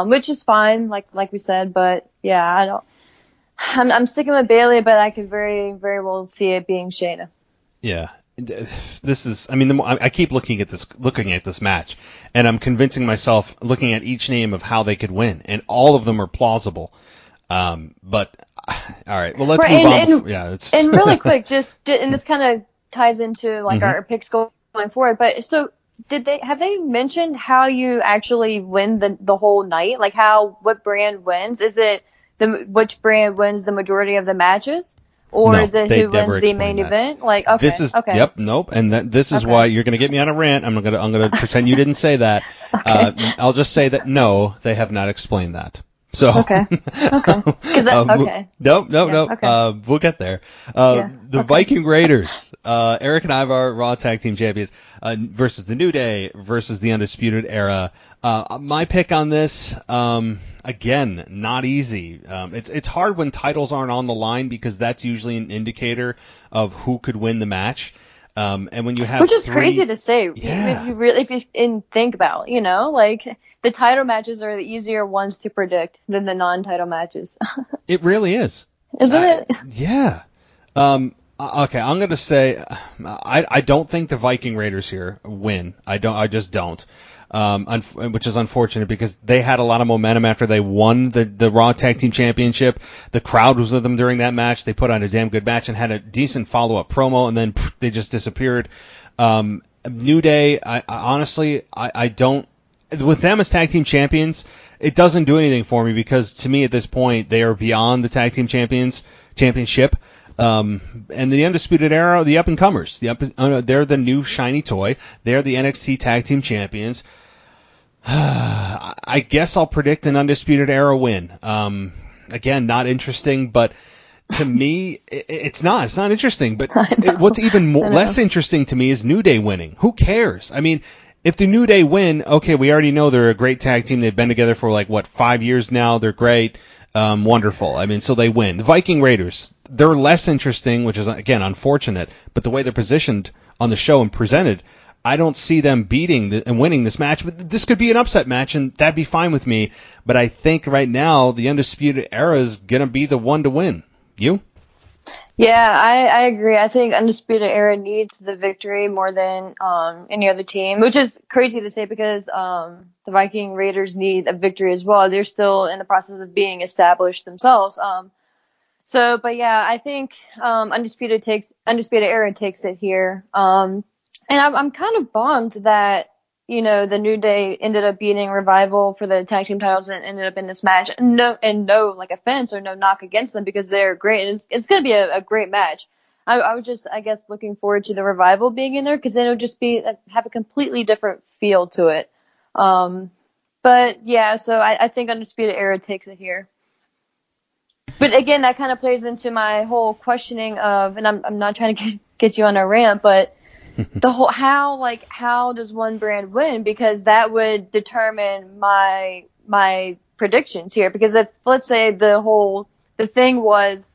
which is fine, like we said. But yeah, I'm sticking with Bayley, but I could very, very well see it being Shayna. Yeah. this is, I mean, I keep looking at this match, and I'm convincing myself, looking at each name, of how they could win, and all of them are plausible. But all right, well, let's move on. And really quick, and this kind of ties into like our picks going forward. But so, have they mentioned how you actually win the whole night? Like what brand wins? Is it which brand wins the majority of the matches? Or is it who wins the main event? Like, okay, okay. Yep, nope. And this is why you're going to get me on a rant. I'm gonna pretend you didn't say that. Okay. I'll just say that no, they have not explained that. So okay. Okay. Nope. Okay. We'll get there. The Viking Raiders, Eric and Ivar, Raw Tag Team Champions, versus the New Day versus the Undisputed Era. My pick on this, again, not easy. It's hard when titles aren't on the line because that's usually an indicator of who could win the match. And when you have which is crazy to say, if you think about, like the title matches are the easier ones to predict than the non-title matches. It really is, isn't it? Yeah. Okay, I'm gonna say I don't think the Viking Raiders here win. I just don't. Which is unfortunate because they had a lot of momentum after they won the Raw Tag Team Championship. The crowd was with them during that match. They put on a damn good match and had a decent follow-up promo, and then they just disappeared. New Day, I honestly don't. With them as tag team champions, it doesn't do anything for me because to me at this point they are beyond the tag team championship. And the Undisputed Era, the up-and-comers. They're the new shiny toy. They're the NXT Tag Team Champions. I guess I'll predict an Undisputed Era win. Again, not interesting, but to me, it's not interesting. But what's even less interesting to me is New Day winning. Who cares? I mean, if the New Day win, okay, we already know they're a great tag team. They've been together for 5 years now. They're great. Wonderful. I mean, so they win. The Viking Raiders, they're less interesting, which is, again, unfortunate, but the way they're positioned on the show and presented, I don't see them beating and winning this match, but this could be an upset match, and that'd be fine with me, but I think right now the Undisputed Era is going to be the one to win. You? Yeah, I agree. I think Undisputed Era needs the victory more than any other team, which is crazy to say because the Viking Raiders need a victory as well. They're still in the process of being established themselves. But yeah, I think Undisputed Era takes it here. And I'm kind of bummed that the New Day ended up beating Revival for the tag team titles and ended up in this match. No offense or no knock against them because they're great. And it's going to be a great match. I was just, I guess, looking forward to the Revival being in there because then it would just have a completely different feel to it. But yeah, so I think Undisputed Era takes it here. But again, that kind of plays into my whole questioning of, and I'm not trying to get you on a rant, but the whole how does one brand win? Because that would determine my predictions here. Because if, let's say, the thing was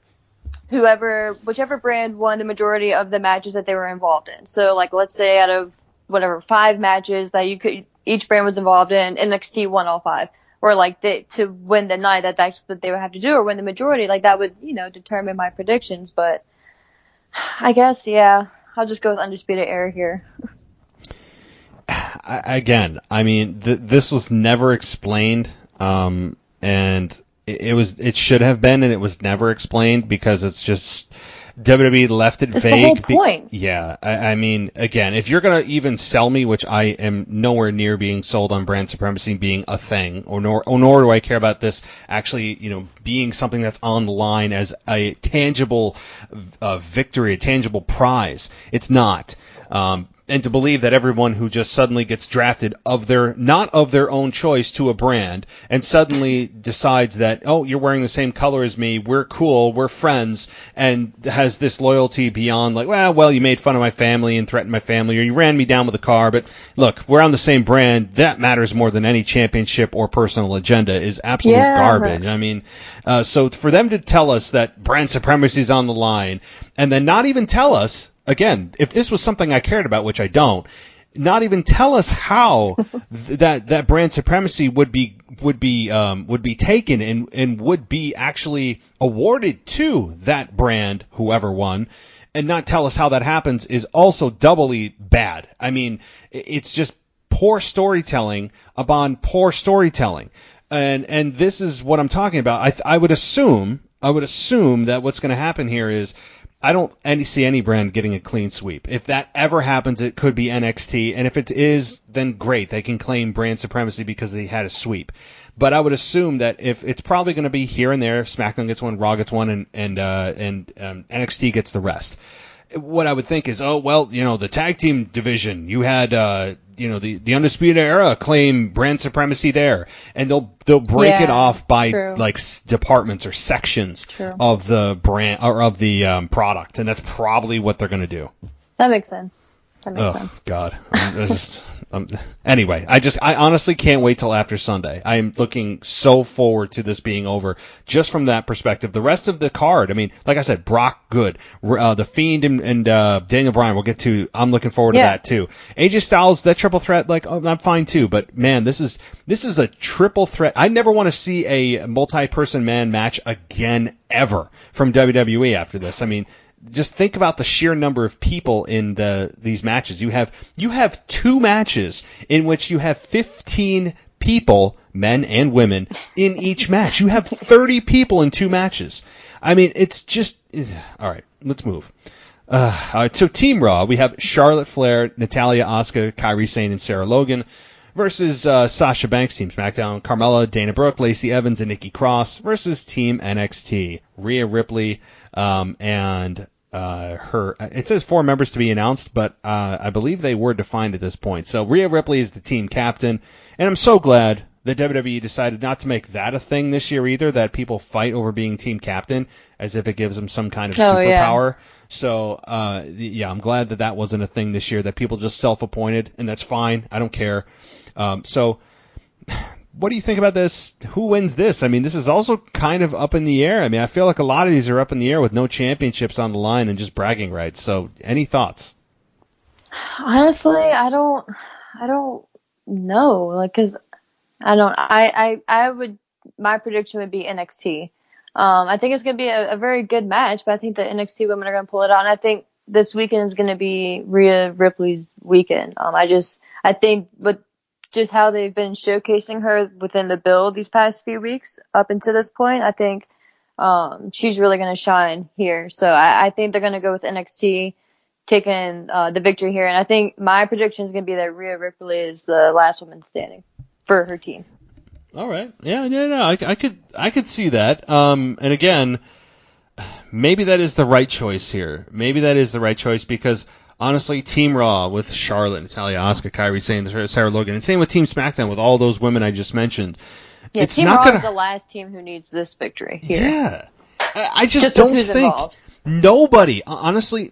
whichever brand won the majority of the matches that they were involved in. So let's say out of 5 matches that each brand was involved in, NXT won all 5. Or to win the night, that's what they would have to do, or win the majority. That would, determine my predictions. But I guess, yeah, I'll just go with Undisputed Era here. Again, I mean, this was never explained, and it should have been, and it was never explained because it's just WWE left it That's vague. The whole point. Yeah, I mean, again, if you're gonna even sell me, which I am nowhere near being sold on brand supremacy being a thing, nor do I care about this actually, being something that's on the line as a tangible victory, a tangible prize. It's not. And to believe that everyone who just suddenly gets drafted not of their own choice to a brand and suddenly decides that, oh, you're wearing the same color as me, we're cool, we're friends, and has this loyalty beyond well, you made fun of my family and threatened my family, or you ran me down with a car, but look, we're on the same brand. That matters more than any championship or personal agenda is absolute garbage. I mean, so for them to tell us that brand supremacy is on the line and then not even tell us, again, if this was something I cared about, which I don't, not even tell us how that brand supremacy would be taken and would be actually awarded to that brand, whoever won, and not tell us how that happens is also doubly bad. I mean, it's just poor storytelling upon poor storytelling. And this is what I'm talking about. I would assume that what's going to happen here is I don't see any brand getting a clean sweep. If that ever happens, it could be NXT, and if it is, then great. They can claim brand supremacy because they had a sweep. But I would assume that if it's probably going to be here and there, SmackDown gets one, Raw gets one, and NXT gets the rest. What I would think is, the tag team division, you had, the Undisputed Era claim brand supremacy there, and they'll break it off by departments or sections of the brand or of the product, and that's probably what they're going to do. That makes sense. Sense. God. Anyway, I honestly can't wait till after Sunday. I am looking so forward to this being over just from that perspective. The rest of the card, I mean, like I said, Brock, good. The Fiend and Daniel Bryan, we'll get to. I'm looking forward to that too. AJ Styles, that triple threat, I'm fine too. But man, this is a triple threat. I never want to see a multi-person man match again ever from WWE after this. I mean, just think about the sheer number of people in these matches. You have 2 matches in which you have 15 people, men and women, in each match. You have 30 people in 2 matches. I mean, it's just all right. Let's move. All right, so Team Raw, we have Charlotte Flair, Natalya, Asuka, Kairi Sane, and Sarah Logan versus Sasha Banks, Team SmackDown, Carmella, Dana Brooke, Lacey Evans, and Nikki Cross versus Team NXT, Rhea Ripley, and her. It says 4 members to be announced, but I believe they were defined at this point. So Rhea Ripley is the team captain, and I'm so glad that WWE decided not to make that a thing this year either, that people fight over being team captain as if it gives them some kind of superpower. Yeah. So, I'm glad that wasn't a thing this year, that people just self-appointed, and that's fine. I don't care. So, what do you think about this? Who wins this? I mean, this is also kind of up in the air. I mean, I feel like a lot of these are up in the air with no championships on the line and just bragging rights. So, any thoughts? Honestly, I don't know. Cause my prediction would be NXT. I think it's going to be a very good match, but I think the NXT women are going to pull it out. And I think this weekend is going to be Rhea Ripley's weekend. I think with just how they've been showcasing her within the build these past few weeks up until this point, I think she's really going to shine here. So I think they're going to go with NXT taking the victory here. And I think my prediction is going to be that Rhea Ripley is the last woman standing for her team. All right. Yeah, no. I could see that. And again, maybe that is the right choice here. Maybe that is the right choice because honestly, Team Raw with Charlotte, Natalya, Asuka, Kairi Sane, Sarah Logan, and same with Team SmackDown with all those women I just mentioned. Yeah, it's Team Raw is the last team who needs this victory here. Yeah. I just don't think involved.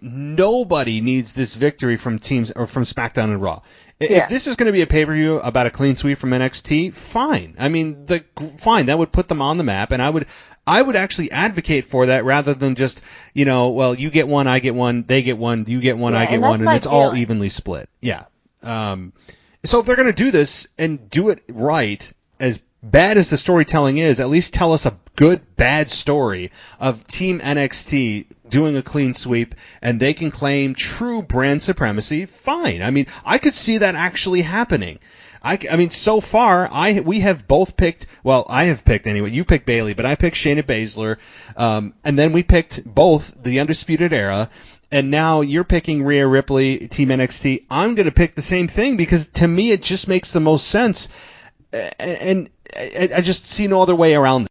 Nobody needs this victory from teams or from SmackDown and Raw. If this is going to be a pay-per-view about a clean sweep from NXT, fine. I mean, fine. That would put them on the map, and I would actually advocate for that rather than just, you get one, I get one, they get one, you get one, I get one, and it's all evenly split. Yeah. So if they're going to do this and do it right, as bad as the storytelling is, at least tell us a good, bad story of Team NXT doing a clean sweep and they can claim true brand supremacy. Fine. I mean, I could see that actually happening. I mean, so far, we have both picked, I have picked anyway, you picked Bayley, but I picked Shayna Baszler, and then we picked both the Undisputed Era, and now you're picking Rhea Ripley, Team NXT. I'm going to pick the same thing because to me it just makes the most sense, and I just see no other way around this.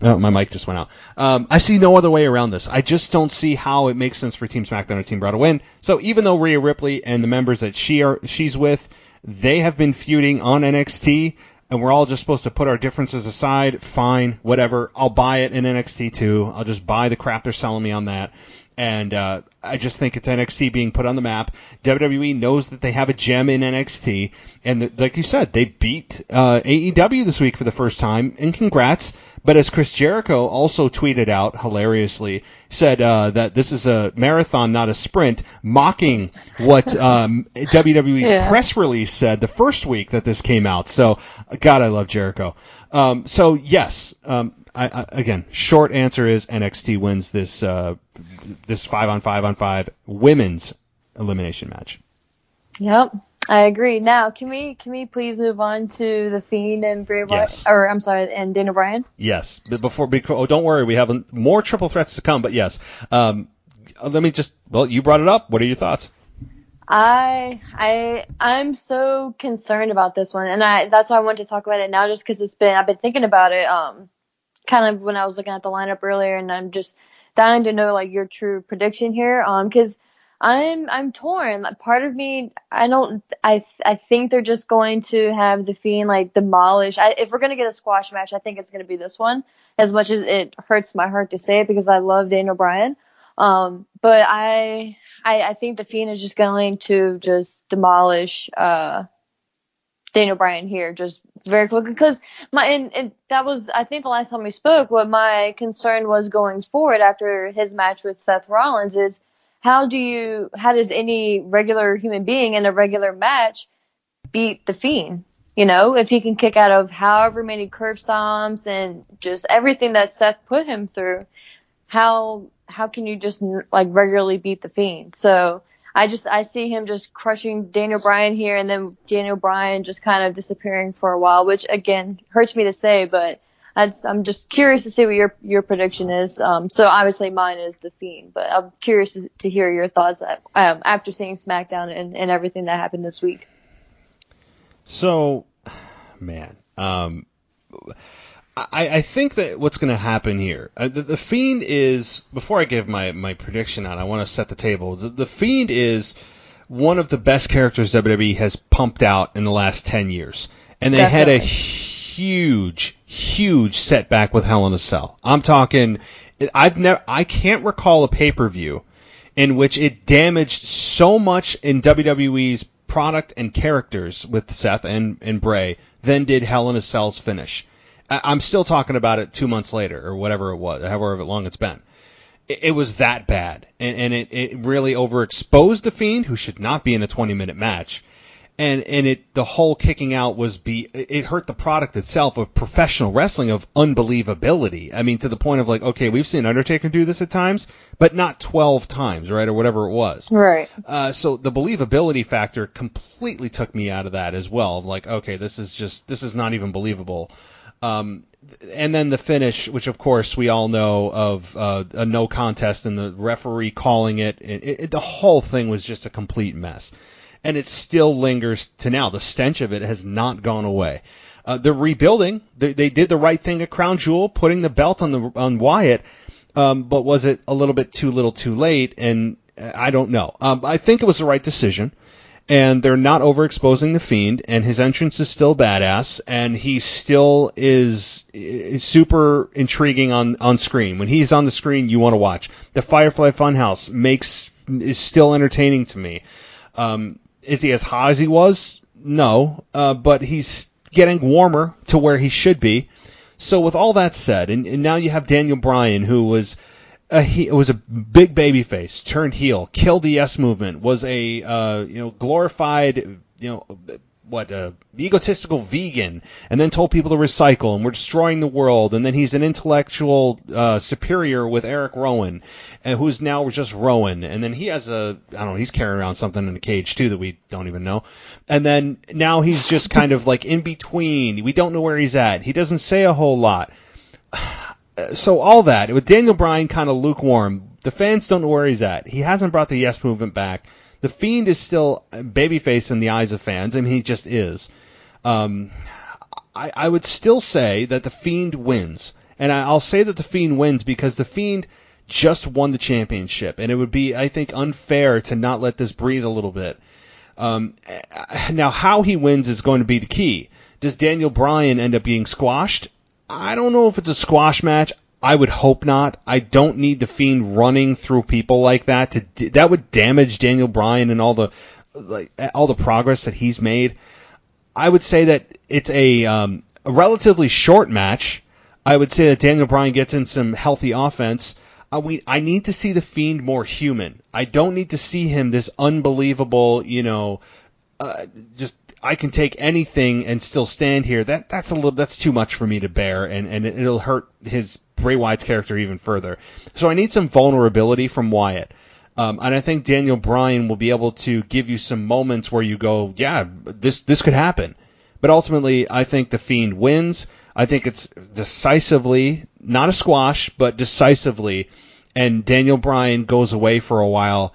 Oh, my mic just went out. I see no other way around this. I just don't see how it makes sense for Team SmackDown or Team Raw to win. So even though Rhea Ripley and the members that she's with, they have been feuding on NXT, and we're all just supposed to put our differences aside, fine, whatever. I'll buy it in NXT too. I'll just buy the crap they're selling me on that. And I just think it's NXT being put on the map. WWE knows that they have a gem in NXT. And like you said, they beat AEW this week for the first time. And congrats. But as Chris Jericho also tweeted out hilariously, said that this is a marathon, not a sprint, mocking what WWE's press release said the first week that this came out. So, God, I love Jericho. So, yes, Again, short answer is NXT wins this 5-on-5-on-5 women's elimination match. Yep, I agree. Now, can we please move on to The Fiend and Bray Wyatt? Yes. Or I'm sorry, and Daniel Bryan? Yes. Because don't worry, we have more triple threats to come. But yes, you brought it up. What are your thoughts? I'm so concerned about this one, and that's why I wanted to talk about it now, just because I've been thinking about it, kind of when I was looking at the lineup earlier, and I'm just dying to know like your true prediction here, because I'm torn. Like, part of me, I think they're just going to have The Fiend like demolish. If we're gonna get a squash match, I think it's gonna be this one. As much as it hurts my heart to say it, because I love Daniel Bryan, but I think The Fiend is just going to just demolish Daniel Bryan here just very quickly, because that was, I think, the last time we spoke. What my concern was going forward after his match with Seth Rollins is how does any regular human being in a regular match beat The Fiend? You know, if he can kick out of however many curb stomps and just everything that Seth put him through, how can you just like regularly beat The Fiend? So I see him just crushing Daniel Bryan here, and then Daniel Bryan just kind of disappearing for a while, which again hurts me to say, but I'm just curious to see what your prediction is. So obviously mine is The Fiend, but I'm curious to hear your thoughts after seeing SmackDown and everything that happened this week. So, man, I think that what's going to happen here, the Fiend is, before I give my prediction on, I want to set the table. The Fiend is one of the best characters WWE has pumped out in the last 10 years. And they Definitely. had a huge setback with Hell in a Cell. I'm talking, I can't recall a pay-per-view in which it damaged so much in WWE's product and characters with Seth and Bray than did Hell in a Cell's finish. I'm still talking about it 2 months later, or whatever it was, however long it's been. It was that bad, and it really overexposed The Fiend, who should not be in a 20-minute match. And the whole kicking out it hurt the product itself of professional wrestling, of unbelievability. I mean, to the point of like, okay, we've seen Undertaker do this at times, but not 12 times, right, or whatever it was. Right. So the believability factor completely took me out of that as well. Of like, okay, this is not even believable. And then the finish, which of course we all know of, a no contest and the referee calling it, the whole thing was just a complete mess. And it still lingers to now. The stench of it has not gone away. They're rebuilding. They did the right thing at Crown Jewel, putting the belt on Wyatt, but was it a little bit too little too late? And I don't know. I think it was the right decision. And they're not overexposing The Fiend, and his entrance is still badass, and he still is super intriguing on screen. When he's on the screen, you want to watch. The Firefly Funhouse is still entertaining to me. Is he as hot as he was? No, but he's getting warmer to where he should be. So with all that said, and now you have Daniel Bryan, who was a big babyface, turned heel, killed the Yes Movement, was a glorified egotistical vegan, and then told people to recycle, and we're destroying the world. And then he's an intellectual superior with Eric Rowan, who's now just Rowan. And then he has he's carrying around something in a cage too that we don't even know. And then now he's just kind of like in between. We don't know where he's at. He doesn't say a whole lot. So all that, with Daniel Bryan kind of lukewarm, the fans don't know where he's at. He hasn't brought the Yes Movement back. The Fiend is still babyface in the eyes of fans. I mean, he just is. I would still say that the Fiend wins. And I'll say that the Fiend wins because the Fiend just won the championship. And it would be, I think, unfair to not let this breathe a little bit. Now, how he wins is going to be the key. Does Daniel Bryan end up being squashed? I don't know if it's a squash match. I would hope not. I don't need the Fiend running through people like that. That would damage Daniel Bryan and all the progress that he's made. I would say that it's a relatively short match. I would say that Daniel Bryan gets in some healthy offense. I need to see the Fiend more human. I don't need to see him this unbelievable, just I can take anything and still stand here. That's too much for me to bear, and it'll hurt his Bray Wyatt's character even further. So I need some vulnerability from Wyatt. And I think Daniel Bryan will be able to give you some moments where you go, yeah, this could happen. But ultimately, I think The Fiend wins. I think it's decisively, not a squash, but decisively, and Daniel Bryan goes away for a while,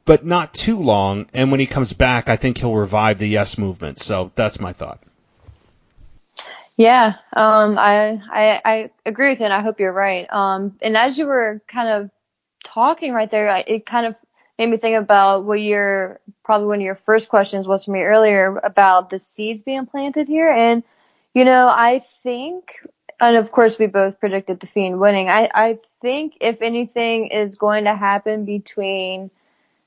but not too long, and when he comes back, I think he'll revive the Yes movement. So that's my thought. Yeah, I agree with you, and I hope you're right. And as you were kind of talking right there, it kind of made me think about probably one of your first questions was for me earlier about the seeds being planted here. And, I think, and of course we both predicted The Fiend winning. I think if anything is going to happen between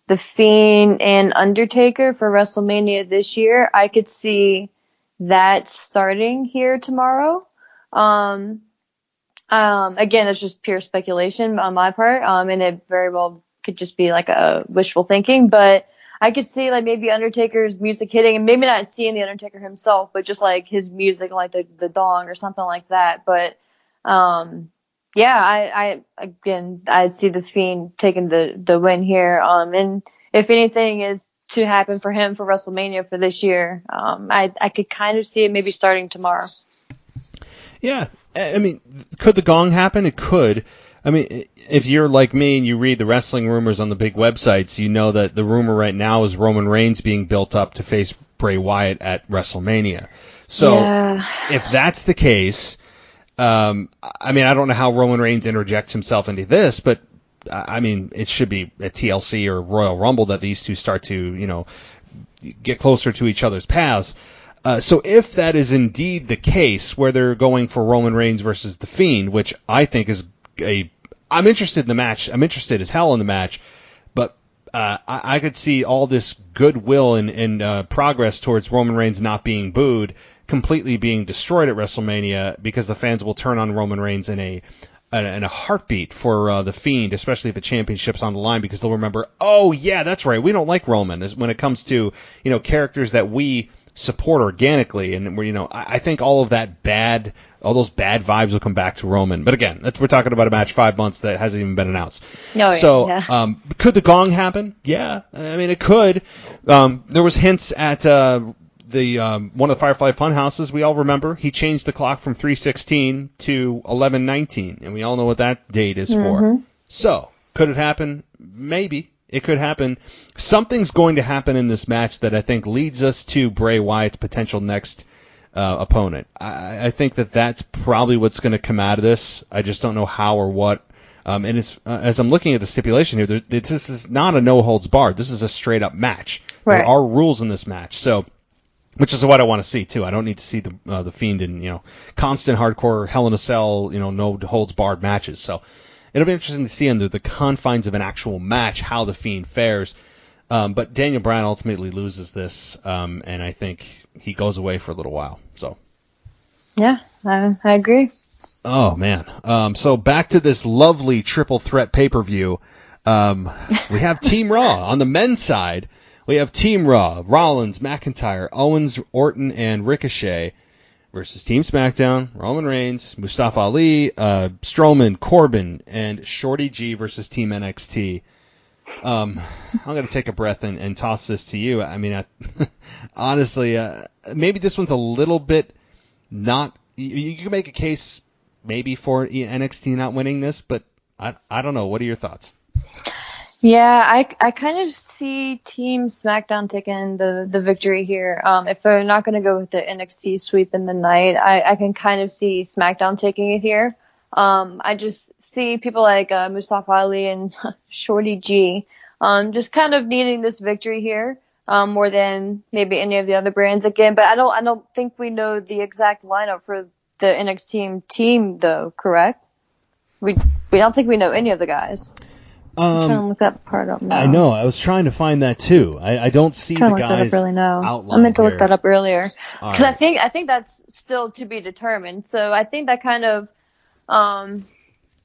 The Fiend and Undertaker for WrestleMania this year, I could see that starting here tomorrow. Again, it's just pure speculation on my part, and it very well could just be like a wishful thinking, but I could see like maybe Undertaker's music hitting, and maybe not seeing the Undertaker himself, but just like his music, like the dong or something like that. But yeah, I'd see The Fiend taking the win here. And if anything is to happen for him for WrestleMania for this year, I could kind of see it maybe starting tomorrow. Yeah, I mean, could the gong happen? It could. I mean, if you're like me and you read the wrestling rumors on the big websites, you know that the rumor right now is Roman Reigns being built up to face Bray Wyatt at WrestleMania. So if that's the case, I mean, I don't know how Roman Reigns interjects himself into this, but I mean, it should be at TLC or Royal Rumble that these two start to, get closer to each other's paths. So if that is indeed the case, where they're going for Roman Reigns versus The Fiend, which I think is I'm interested in the match. I'm interested as hell in the match, but I could see all this goodwill and progress towards Roman Reigns not being booed completely being destroyed at WrestleMania because the fans will turn on Roman Reigns in a heartbeat for The Fiend, especially if the championship's on the line, because they'll remember, oh yeah, that's right, we don't like Roman when it comes to characters that we support organically, and I think all those bad vibes will come back to Roman. But again, we're talking about a match 5 months that hasn't even been announced. Could the gong happen? Yeah, I mean it could. There was hints at the one of the Firefly Funhouses. We all remember he changed the clock from 3:16 to 11:19, and we all know what that date is for. So could it happen? Maybe. It could happen. Something's going to happen in this match that I think leads us to Bray Wyatt's potential next opponent. I think that's probably what's going to come out of this. I just don't know how or what. And it's, as I'm looking at the stipulation here, this is not a no-holds-barred. This is a straight-up match. Right. There are rules in this match, so which is what I want to see too. I don't need to see the Fiend in constant hardcore Hell in a Cell no-holds-barred matches. So it'll be interesting to see under the confines of an actual match how the Fiend fares. But Daniel Bryan ultimately loses this, and I think he goes away for a little while. So, yeah, I agree. Oh man. So back to this lovely triple threat pay-per-view. We have Team Raw on the men's side. We have Team Raw: Rollins, McIntyre, Owens, Orton, and Ricochet versus Team SmackDown: Roman Reigns, Mustafa Ali, Strowman, Corbin, and Shorty G versus Team NXT. I'm going to take a breath and toss this to you. I mean, honestly, maybe this one's a little bit not. You can make a case maybe for NXT not winning this, but I don't know. What are your thoughts? Yeah, I kind of see Team SmackDown taking the victory here. If they're not going to go with the NXT sweep in the night, I can kind of see SmackDown taking it here. I just see people like Mustafa Ali and Shorty G just kind of needing this victory here more than maybe any of the other brands again. But I don't think we know the exact lineup for the NXT team though, correct? We don't think we know any of the guys. I'm trying to look that part up now. I know. I was trying to find that too. I don't see the guys outlined. I meant to look that up earlier because I think that's still to be determined. So I think that kind of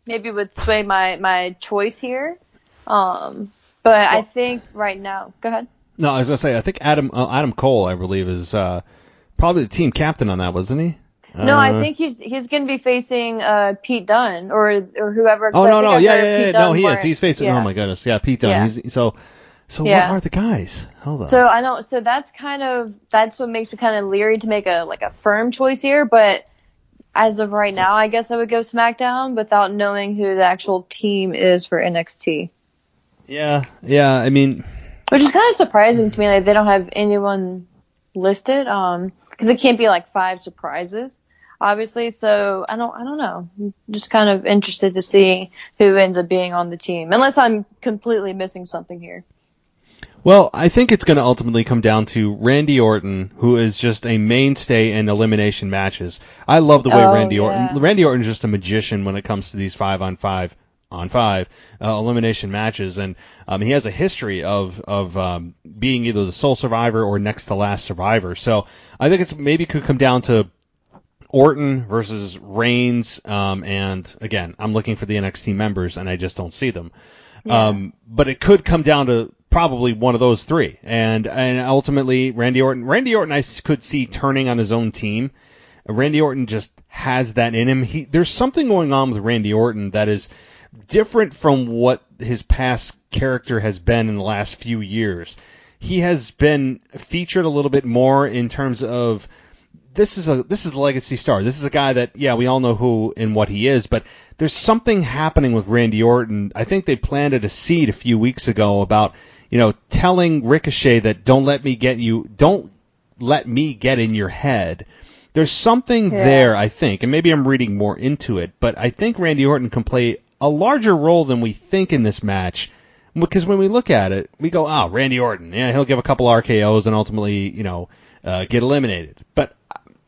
maybe would sway my choice here. But I think right now, go ahead. No, I was gonna say I think Adam Cole, I believe, is probably the team captain on that, wasn't he? No, I think he's going to be facing Pete Dunne or whoever. Oh no, yeah. No, he Dunne is. He's facing. Yeah. Oh my goodness, yeah, Pete Dunne. Yeah. So what are the guys? Hold on. So I know. So that's what makes me kind of leery to make a firm choice here. But as of right now, I guess I would go SmackDown without knowing who the actual team is for NXT. Yeah. I mean, which is kind of surprising to me that they don't have anyone listed. Because it can't be like 5 surprises, obviously. So I don't know. I'm just kind of interested to see who ends up being on the team, unless I'm completely missing something here. Well, I think it's going to ultimately come down to Randy Orton, who is just a mainstay in elimination matches. I love the way Randy Orton's just a magician when it comes to these 5-on-5 elimination matches, and he has a history of being either the sole survivor or next to last survivor. So I think it's maybe could come down to Orton versus Reigns, and again, I'm looking for the NXT members and I just don't see them. Yeah. But it could come down to probably one of those three, and ultimately Randy Orton I could see turning on his own team. Randy Orton just has that in him. There's something going on with Randy Orton that is different from what his past character has been in the last few years. He has been featured a little bit more in terms of this is a legacy star. This is a guy that, we all know who and what he is, but there's something happening with Randy Orton. I think they planted a seed a few weeks ago about, telling Ricochet that don't let me get in your head. There's something there, I think, and maybe I'm reading more into it, but I think Randy Orton can play a larger role than we think in this match, because when we look at it, we go, Randy Orton, he'll give a couple RKOs and ultimately, get eliminated. But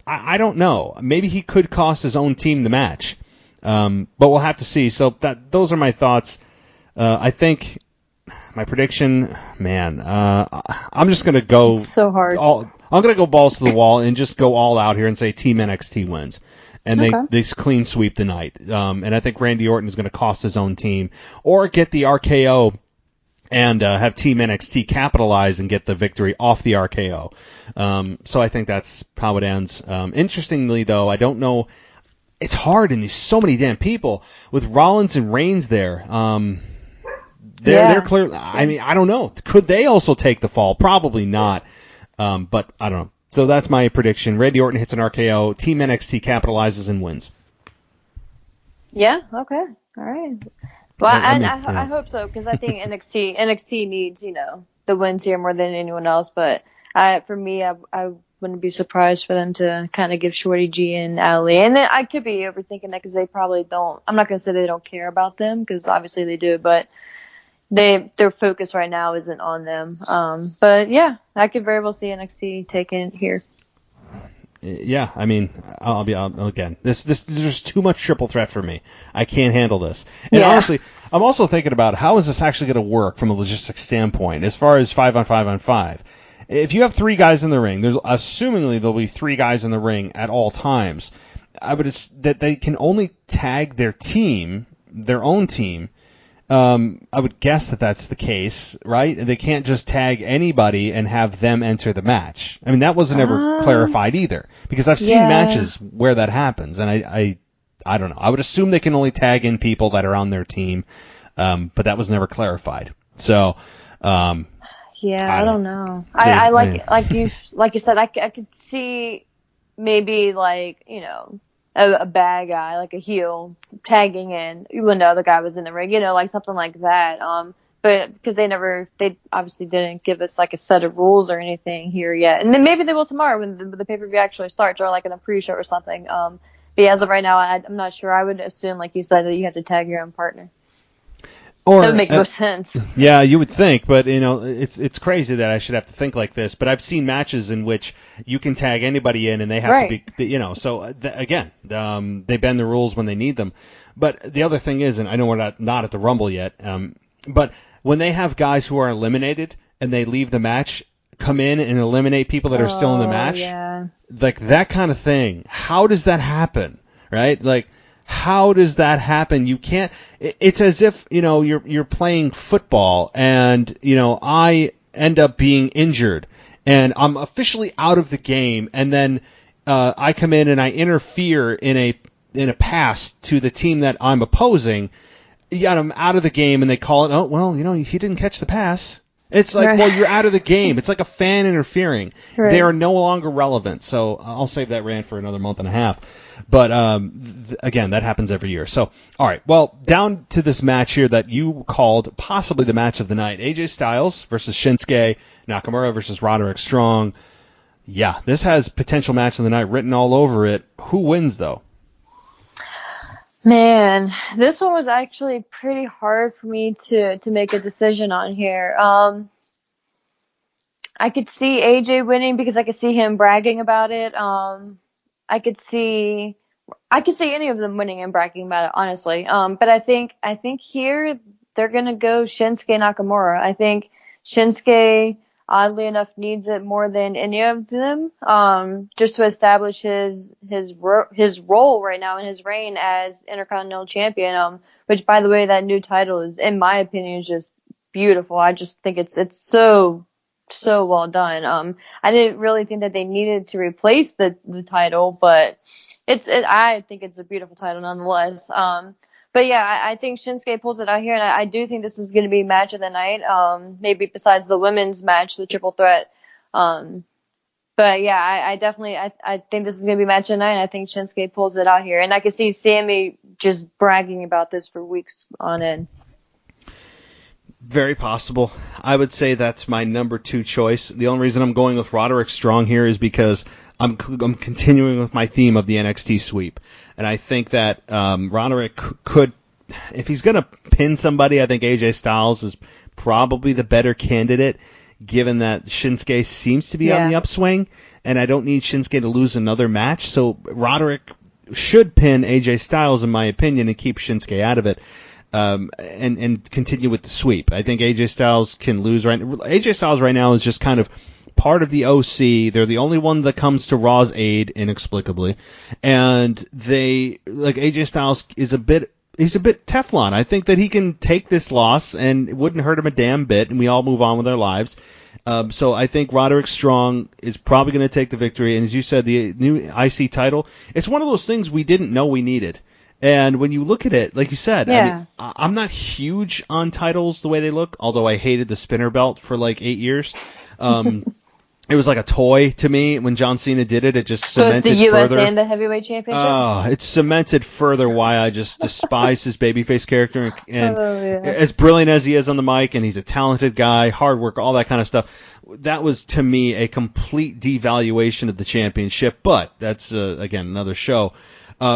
I don't know. Maybe he could cost his own team the match, but we'll have to see. So those are my thoughts. I think my prediction, I'm just going to go. It's so hard. I'm going to go balls to the wall and just go all out here and say Team NXT wins. And they clean sweep the night. And I think Randy Orton is going to cost his own team or get the RKO and have Team NXT capitalize and get the victory off the RKO. So I think that's how it ends. Interestingly, though, I don't know. It's hard, and there's so many damn people with Rollins and Reigns there. They're clear. I mean, I don't know. Could they also take the fall? Probably not. But I don't know. So that's my prediction. Randy Orton hits an RKO. Team NXT capitalizes and wins. Yeah. Okay. All right. Well, I hope so, because I think NXT needs the wins here more than anyone else. But for me, I wouldn't be surprised for them to kind of give Shorty G and Allie. And then I could be overthinking that because they probably don't. I'm not going to say they don't care about them, because obviously they do, but their focus right now isn't on them. But yeah, I could very well see NXT taking here. Yeah, I mean, again, there's too much triple threat for me. I can't handle this. And honestly, I'm also thinking about how is this actually going to work from a logistics standpoint as far as 5-on-5-on-5. If you have 3 guys in the ring, assumingly there'll be 3 guys in the ring at all times. That they can only tag their own team. I would guess that that's the case, right? They can't just tag anybody and have them enter the match. I mean, that wasn't ever clarified either, because I've seen matches where that happens, and I don't know. I would assume they can only tag in people that are on their team, but that was never clarified. So, I don't know. I like you said, I could see maybe a bad guy, like a heel, tagging in when the other guy was in the ring, like something like that. But because they obviously didn't give us like a set of rules or anything here yet. And then maybe they will tomorrow when the pay-per-view actually starts, or like in a pre-show or something. But as of right now, I'm not sure. I would assume, like you said, that you have to tag your own partner. Or that would make no sense. Yeah, you would think, but it's crazy that I should have to think like this. But I've seen matches in which you can tag anybody in, and they have to be, So again, they bend the rules when they need them. But the other thing is, and I know we're not at the Rumble yet, but when they have guys who are eliminated and they leave the match, come in and eliminate people that are still in the match, like that kind of thing. How does that happen? Right? Like, how does that happen? You can't. It's as if you're playing football, and I end up being injured and I'm officially out of the game, and then I come in and I interfere in a pass to the team that I'm opposing, yet I'm out of the game, and they call it, oh, well, he didn't catch the pass. It's like, well, you're out of the game. It's like a fan interfering. Right. They are no longer relevant. So I'll save that rant for another month and a half. But again, that happens every year. So, all right. Well, down to this match here that you called possibly the match of the night. AJ Styles versus Shinsuke Nakamura versus Roderick Strong. Yeah, this has potential match of the night written all over it. Who wins, though? Man, this one was actually pretty hard for me to make a decision on here. I could see AJ winning because I could see him bragging about it. I could see any of them winning and bragging about it, honestly. But I think here they're gonna go Shinsuke Nakamura. I think Shinsuke, oddly enough, needs it more than any of them, just to establish his role right now in his reign as Intercontinental Champion. Which, by the way, that new title is, in my opinion, is just beautiful. I just think it's so well done. I didn't really think that they needed to replace the title, but I think it's a beautiful title nonetheless. But yeah, I think Shinsuke pulls it out here, and I do think this is going to be match of the night. Maybe besides the women's match, the triple threat. But yeah, I definitely think this is going to be match of the night, and I think Shinsuke pulls it out here. And I can see Sammy just bragging about this for weeks on end. Very possible. I would say that's my number 2 choice. The only reason I'm going with Roderick Strong here is because I'm continuing with my theme of the NXT sweep. And I think that Roderick could, if he's going to pin somebody, I think AJ Styles is probably the better candidate, given that Shinsuke seems to be on the upswing, and I don't need Shinsuke to lose another match. So Roderick should pin AJ Styles, in my opinion, and keep Shinsuke out of it. And continue with the sweep. I think AJ Styles can lose right now. AJ Styles right now is just kind of part of the OC. They're the only one that comes to Raw's aid inexplicably. And AJ Styles is he's a bit Teflon. I think that he can take this loss and it wouldn't hurt him a damn bit, and we all move on with our lives. So I think Roderick Strong is probably going to take the victory. And as you said, the new IC title, it's one of those things we didn't know we needed. And when you look at it, like you said, I mean, I'm not huge on titles the way they look, although I hated the spinner belt for like 8 years. It was like a toy to me when John Cena did it. It just cemented the US further. And the heavyweight championship. Oh, it cemented further why I just despise his babyface character. And as brilliant as he is on the mic, and he's a talented guy, hard worker, all that kind of stuff. That was, to me, a complete devaluation of the championship. But that's, again, another show.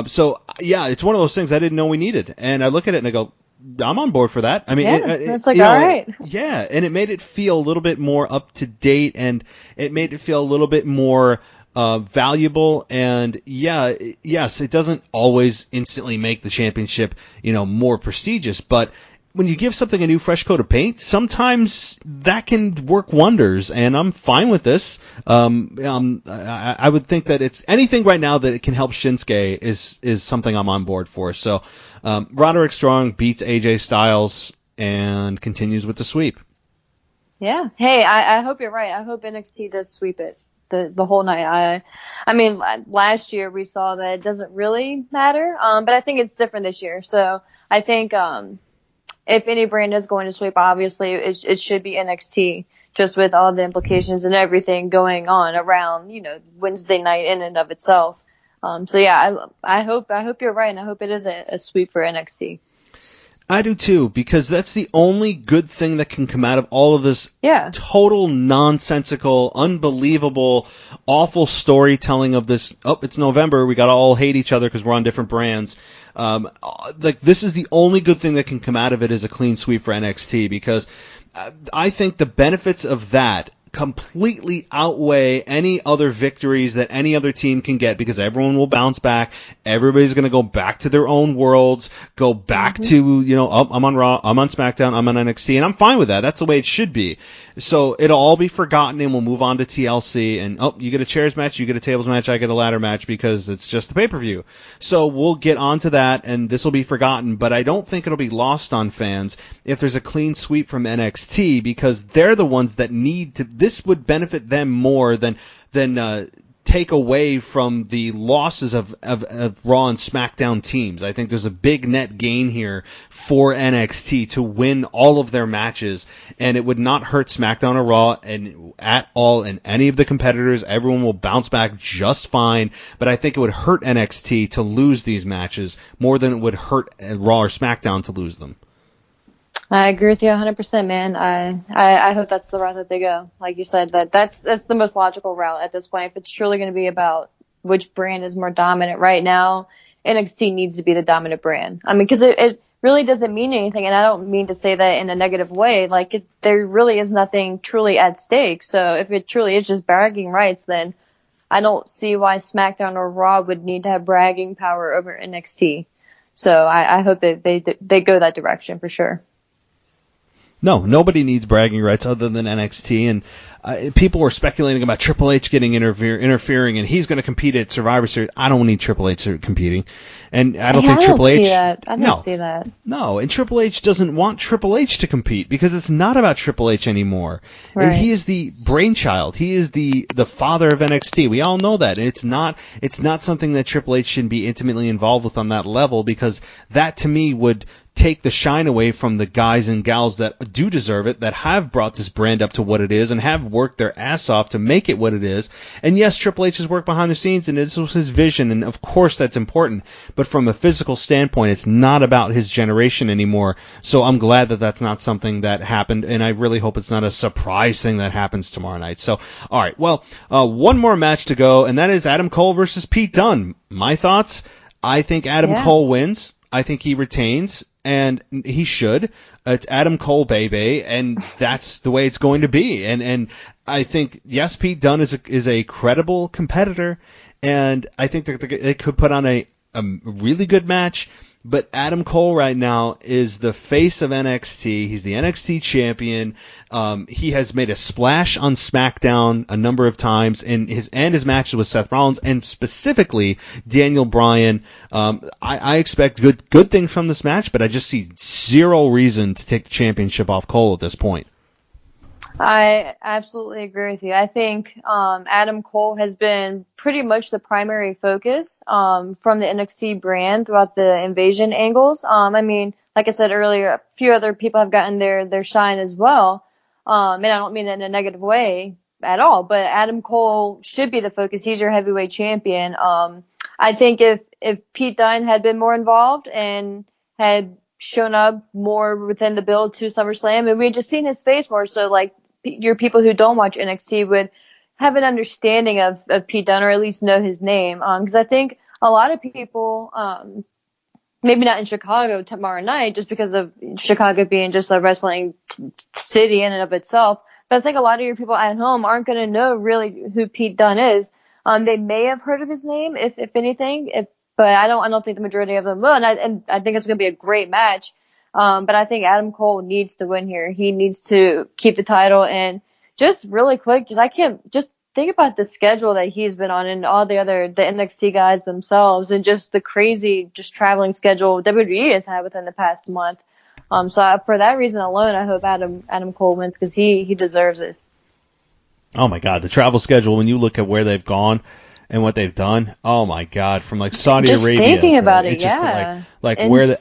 So, yeah, it's one of those things I didn't know we needed. And I look at it and I go, I'm on board for that. I mean, it's like, all right. Yeah, and it made it feel a little bit more up to date, and it made it feel a little bit more valuable. And yes, it doesn't always instantly make the championship, more prestigious, but when you give something a new fresh coat of paint, sometimes that can work wonders, and I'm fine with this. I would think that it's anything right now that it can help Shinsuke is something I'm on board for. So Roderick Strong beats AJ Styles and continues with the sweep. Yeah. Hey, I hope you're right. I hope NXT does sweep it the whole night. I mean, last year we saw that it doesn't really matter, but I think it's different this year. So I think if any brand is going to sweep, obviously it should be NXT, just with all the implications and everything going on around, Wednesday night in and of itself. So yeah, I hope you're right, and I hope it is a sweep for NXT. I do too, because that's the only good thing that can come out of all of this total nonsensical, unbelievable, awful storytelling of this. Oh, it's November. We got to all hate each other because we're on different brands. This is the only good thing that can come out of it is a clean sweep for NXT, because I think the benefits of that completely outweigh any other victories that any other team can get, because everyone will bounce back. Everybody's going to go back to their own worlds, go back to, I'm on Raw, I'm on SmackDown, I'm on NXT, and I'm fine with that. That's the way it should be. So it'll all be forgotten, and we'll move on to TLC. And you get a chairs match, you get a tables match, I get a ladder match because it's just the pay-per-view. So we'll get onto that, and this will be forgotten. But I don't think it'll be lost on fans if there's a clean sweep from NXT, because they're the ones that need to. This would benefit them more than take away from the losses of Raw and SmackDown teams. I think there's a big net gain here for NXT to win all of their matches, and it would not hurt SmackDown or Raw and at all in any of the competitors. Everyone will bounce back just fine, but I think it would hurt NXT to lose these matches more than it would hurt Raw or SmackDown to lose them. I agree with you 100%, man. I hope that's the route that they go. Like you said, that's the most logical route at this point. If it's truly going to be about which brand is more dominant right now, NXT needs to be the dominant brand. I mean, because it really doesn't mean anything, and I don't mean to say that in a negative way. Like, there really is nothing truly at stake. So if it truly is just bragging rights, then I don't see why SmackDown or Raw would need to have bragging power over NXT. So I hope that they go that direction for sure. No, nobody needs bragging rights other than NXT, and people were speculating about Triple H getting interfering, and he's going to compete at Survivor Series. I don't need Triple H competing, and I don't think Triple H. I don't see that. No, and Triple H doesn't want Triple H to compete because it's not about Triple H anymore. Right. And he is the brainchild. He is the father of NXT. We all know that. And it's not something that Triple H should be intimately involved with on that level, because that to me would take the shine away from the guys and gals that do deserve it, that have brought this brand up to what it is and have worked their ass off to make it what it is. And yes, Triple H has worked behind the scenes, and this was his vision, and of course that's important. But from a physical standpoint, it's not about his generation anymore. So I'm glad that that's not something that happened, and I really hope it's not a surprise thing that happens tomorrow night. So, all right, well, one more match to go, and that is Adam Cole versus Pete Dunne. My thoughts? I think Adam Cole wins. I think he retains, and he should. It's Adam Cole, baby, and that's the way it's going to be. And I think, yes, Pete Dunne is a credible competitor, and I think that they could put on a really good match. But Adam Cole right now is the face of NXT. He's the NXT champion. He has made a splash on SmackDown a number of times in his matches with Seth Rollins and specifically Daniel Bryan. I expect good things from this match, but I just see zero reason to take the championship off Cole at this point. I absolutely agree with you. I think Adam Cole has been pretty much the primary focus from the NXT brand throughout the invasion angles. I mean, like I said earlier, a few other people have gotten their shine as well. And I don't mean it in a negative way at all, but Adam Cole should be the focus. He's your heavyweight champion. I think if Pete Dunne had been more involved and had shown up more within the build to SummerSlam, and we had just seen his face more, so like your people who don't watch NXT would have an understanding of Pete Dunne, or at least know his name. Because I think a lot of people, maybe not in Chicago tomorrow night, just because of Chicago being just a wrestling city in and of itself, but I think a lot of your people at home aren't going to know really who Pete Dunne is. They may have heard of his name, if anything, but I don't think the majority of them will. And I think it's going to be a great match. But I think Adam Cole needs to win here. He needs to keep the title. And just really quick, just think about the schedule that he's been on and all the NXT guys themselves, and just the crazy, just traveling schedule WWE has had within the past month. So for that reason alone, I hope Adam Cole wins, because he deserves this. Oh my God, the travel schedule, when you look at where they've gone and what they've done, oh my God, from like Saudi just Arabia. Thinking about it, just yeah. like where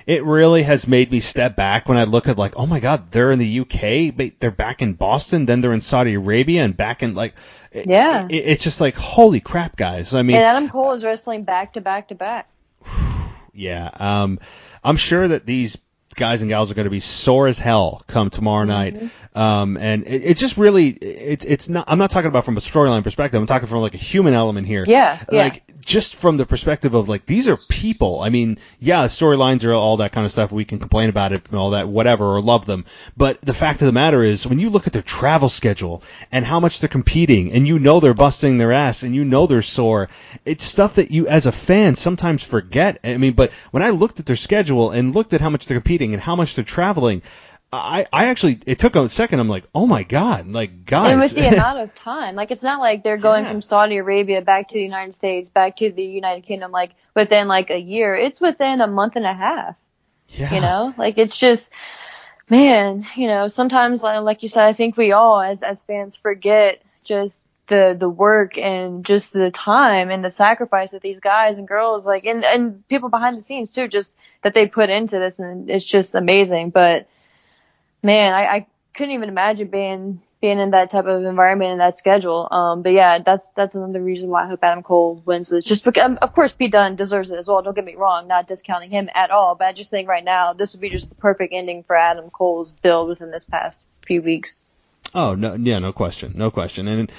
it really has made me step back when I look at like, oh my God, they're in the UK, but they're back in Boston, then they're in Saudi Arabia, and back in like, yeah. It's just like, holy crap, guys. I mean, and Adam Cole is wrestling back to back to back. Yeah, I'm sure that these guys and gals are going to be sore as hell come tomorrow night. And it just really, it's not, I'm not talking about from a storyline perspective. I'm talking from like a human element here. Yeah. Like just from the perspective of like, these are people. I mean, yeah, storylines are all that kind of stuff. We can complain about it and all that, whatever, or love them. But the fact of the matter is, when you look at their travel schedule and how much they're competing, and you know they're busting their ass, and you know they're sore, it's stuff that you as a fan sometimes forget. I mean, but when I looked at their schedule and looked at how much they're competing and how much they're traveling, I actually, it took a second. I'm like, oh my God, like, guys. And with the amount of time, like, it's not like they're going from Saudi Arabia back to the United States, back to the United Kingdom, like, within, like, a year. It's within a month and a half. Yeah. You know? Like, it's just, man, you know, sometimes, like you said, I think we all, as fans, forget just the work and just the time and the sacrifice that these guys and girls, like, and people behind the scenes, too, just that they put into this, and it's just amazing. But, man, I couldn't even imagine being in that type of environment and that schedule. But yeah, that's another reason why I hope Adam Cole wins this. Just because, of course, Pete Dunne deserves it as well. Don't get me wrong, not discounting him at all. But I just think right now this would be just the perfect ending for Adam Cole's build within this past few weeks. Oh, no, yeah, no question. And,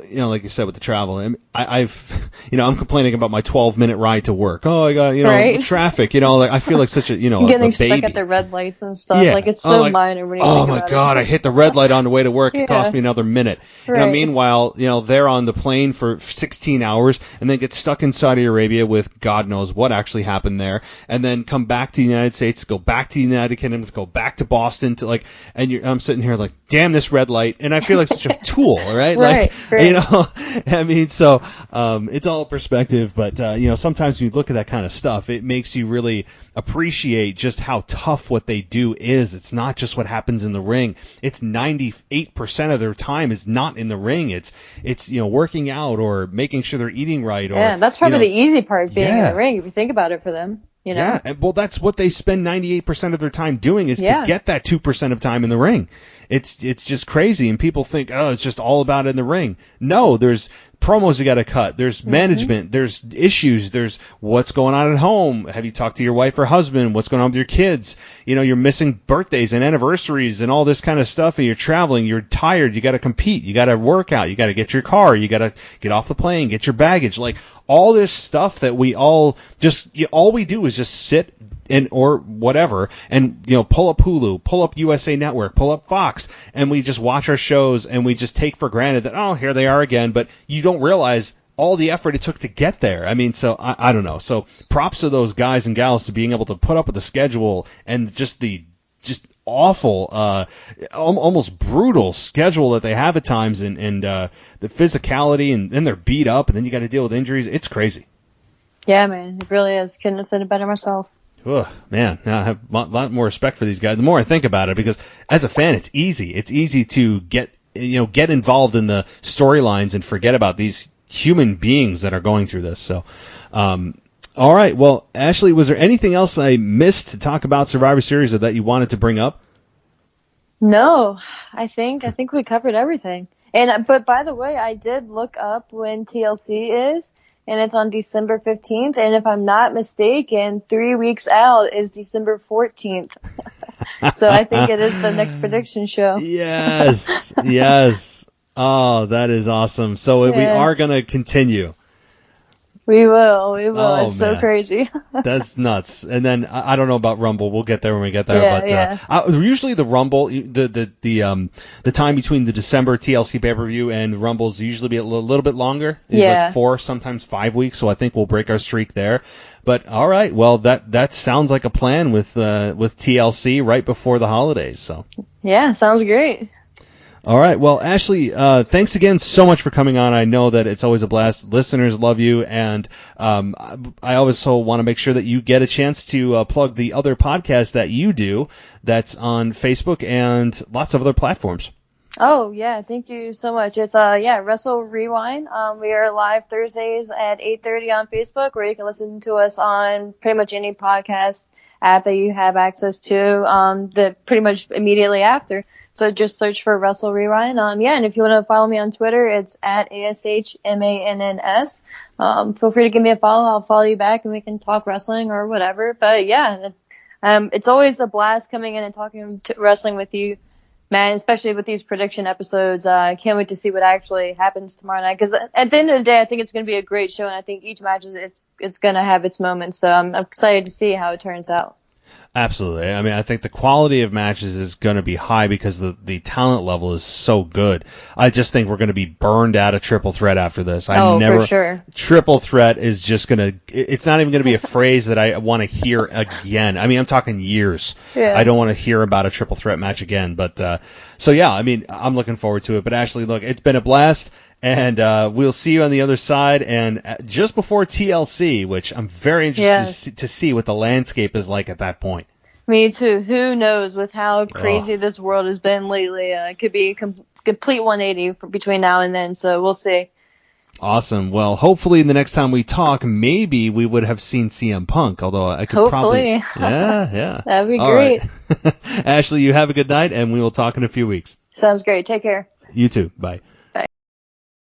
you know, like you said with the travel, I've, you know, I'm complaining about my 12-minute ride to work. Oh, I got, you know, right? Traffic, you know, like I feel like such a, you know, getting a baby. stuck at the red lights and stuff. Yeah. Like, it's so minor when you think about it. Oh my God, I hit the red light on the way to work. It cost me another minute. Right. You know, meanwhile, you know, they're on the plane for 16 hours and then get stuck in Saudi Arabia with God knows what actually happened there, and then come back to the United States, go back to the United Kingdom, go back to Boston to like, and I'm sitting here like, damn this red light, and I feel like such a tool, right? Like, you know, I mean, so it's all perspective, but you know, sometimes when you look at that kind of stuff, it makes you really appreciate just how tough what they do is. It's not just what happens in the ring. It's 98% of their time is not in the ring. It's you know, working out or making sure they're eating right. Or, yeah, that's probably you know, the easy part, being in the ring, if you think about it for them. You know? Yeah, well, that's what they spend 98% of their time doing, is to get that 2% of time in the ring. It's just crazy, and people think, oh, it's just all about in the ring. No, there's promos you got to cut. There's management. There's issues. There's what's going on at home. Have you talked to your wife or husband? What's going on with your kids? You know, you're missing birthdays and anniversaries and all this kind of stuff, and you're traveling. You're tired. You got to compete. You got to work out. You got to get your car. You got to get off the plane, get your baggage. Like, all this stuff that we all all we do is just sit and or whatever, and you know, pull up Hulu, pull up USA Network, pull up Fox, and we just watch our shows, and we just take for granted that, oh, here they are again. But you don't realize all the effort it took to get there. I mean, so I don't know. So props to those guys and gals to being able to put up with the schedule and just awful, almost brutal schedule that they have at times, and the physicality, and then they're beat up, and then you got to deal with injuries. It's crazy. Yeah, man, it really is. Couldn't have said it better myself. Ugh, man, I have a lot more respect for these guys the more I think about it, because as a fan, it's easy. It's easy to get involved in the storylines and forget about these human beings that are going through this. So, all right. Well, Ashley, was there anything else I missed to talk about Survivor Series or that you wanted to bring up? No, I think we covered everything. But by the way, I did look up when TLC is, and it's on December 15th. And if I'm not mistaken, 3 weeks out is December 14th. So I think it is the next prediction show. Yes, yes. Oh, that is awesome. So we are going to continue. We will. Oh, it's so crazy. That's nuts. And then I don't know about Rumble. We'll get there when we get there. Usually the Rumble, the time between the December TLC pay-per-view and Rumble's usually be a little bit longer. It's like 4, sometimes 5 weeks. So I think we'll break our streak there. But all right, well that sounds like a plan with TLC right before the holidays. So yeah, sounds great. All right. Well, Ashley, thanks again so much for coming on. I know that it's always a blast. Listeners love you, and I also want to make sure that you get a chance to plug the other podcast that you do that's on Facebook and lots of other platforms. Oh, yeah. Thank you so much. It's, Wrestle Rewind. We are live Thursdays at 8:30 on Facebook, where you can listen to us on pretty much any podcast app that you have access to, pretty much immediately after. So just search for Wrestle Rewind. And if you want to follow me on Twitter, it's at ASHMANNS. Feel free to give me a follow. I'll follow you back, and we can talk wrestling or whatever. But yeah, it's always a blast coming in and talking wrestling with you, man, especially with these prediction episodes. I can't wait to see what actually happens tomorrow night, because at the end of the day, I think it's going to be a great show, and I think each match it's going to have its moments. So I'm excited to see how it turns out. Absolutely. I mean, I think the quality of matches is going to be high because the talent level is so good. I just think we're going to be burned out of triple threat after this. For sure. Triple threat is just going to, it's not even going to be a phrase that I want to hear again. I mean, I'm talking years. Yeah. I don't want to hear about a triple threat match again. But, so yeah, I mean, I'm looking forward to it. But Ashley, look, it's been a blast. And we'll see you on the other side. And just before TLC, which I'm very interested to see what the landscape is like at that point. Me too. Who knows with how crazy this world has been lately. It could be a complete 180 between now and then. So we'll see. Awesome. Well, hopefully the next time we talk, maybe we would have seen CM Punk. Although I could hopefully. Yeah. That'd be All great. Right. Ashley, you have a good night, and we will talk in a few weeks. Sounds great. Take care. You too. Bye.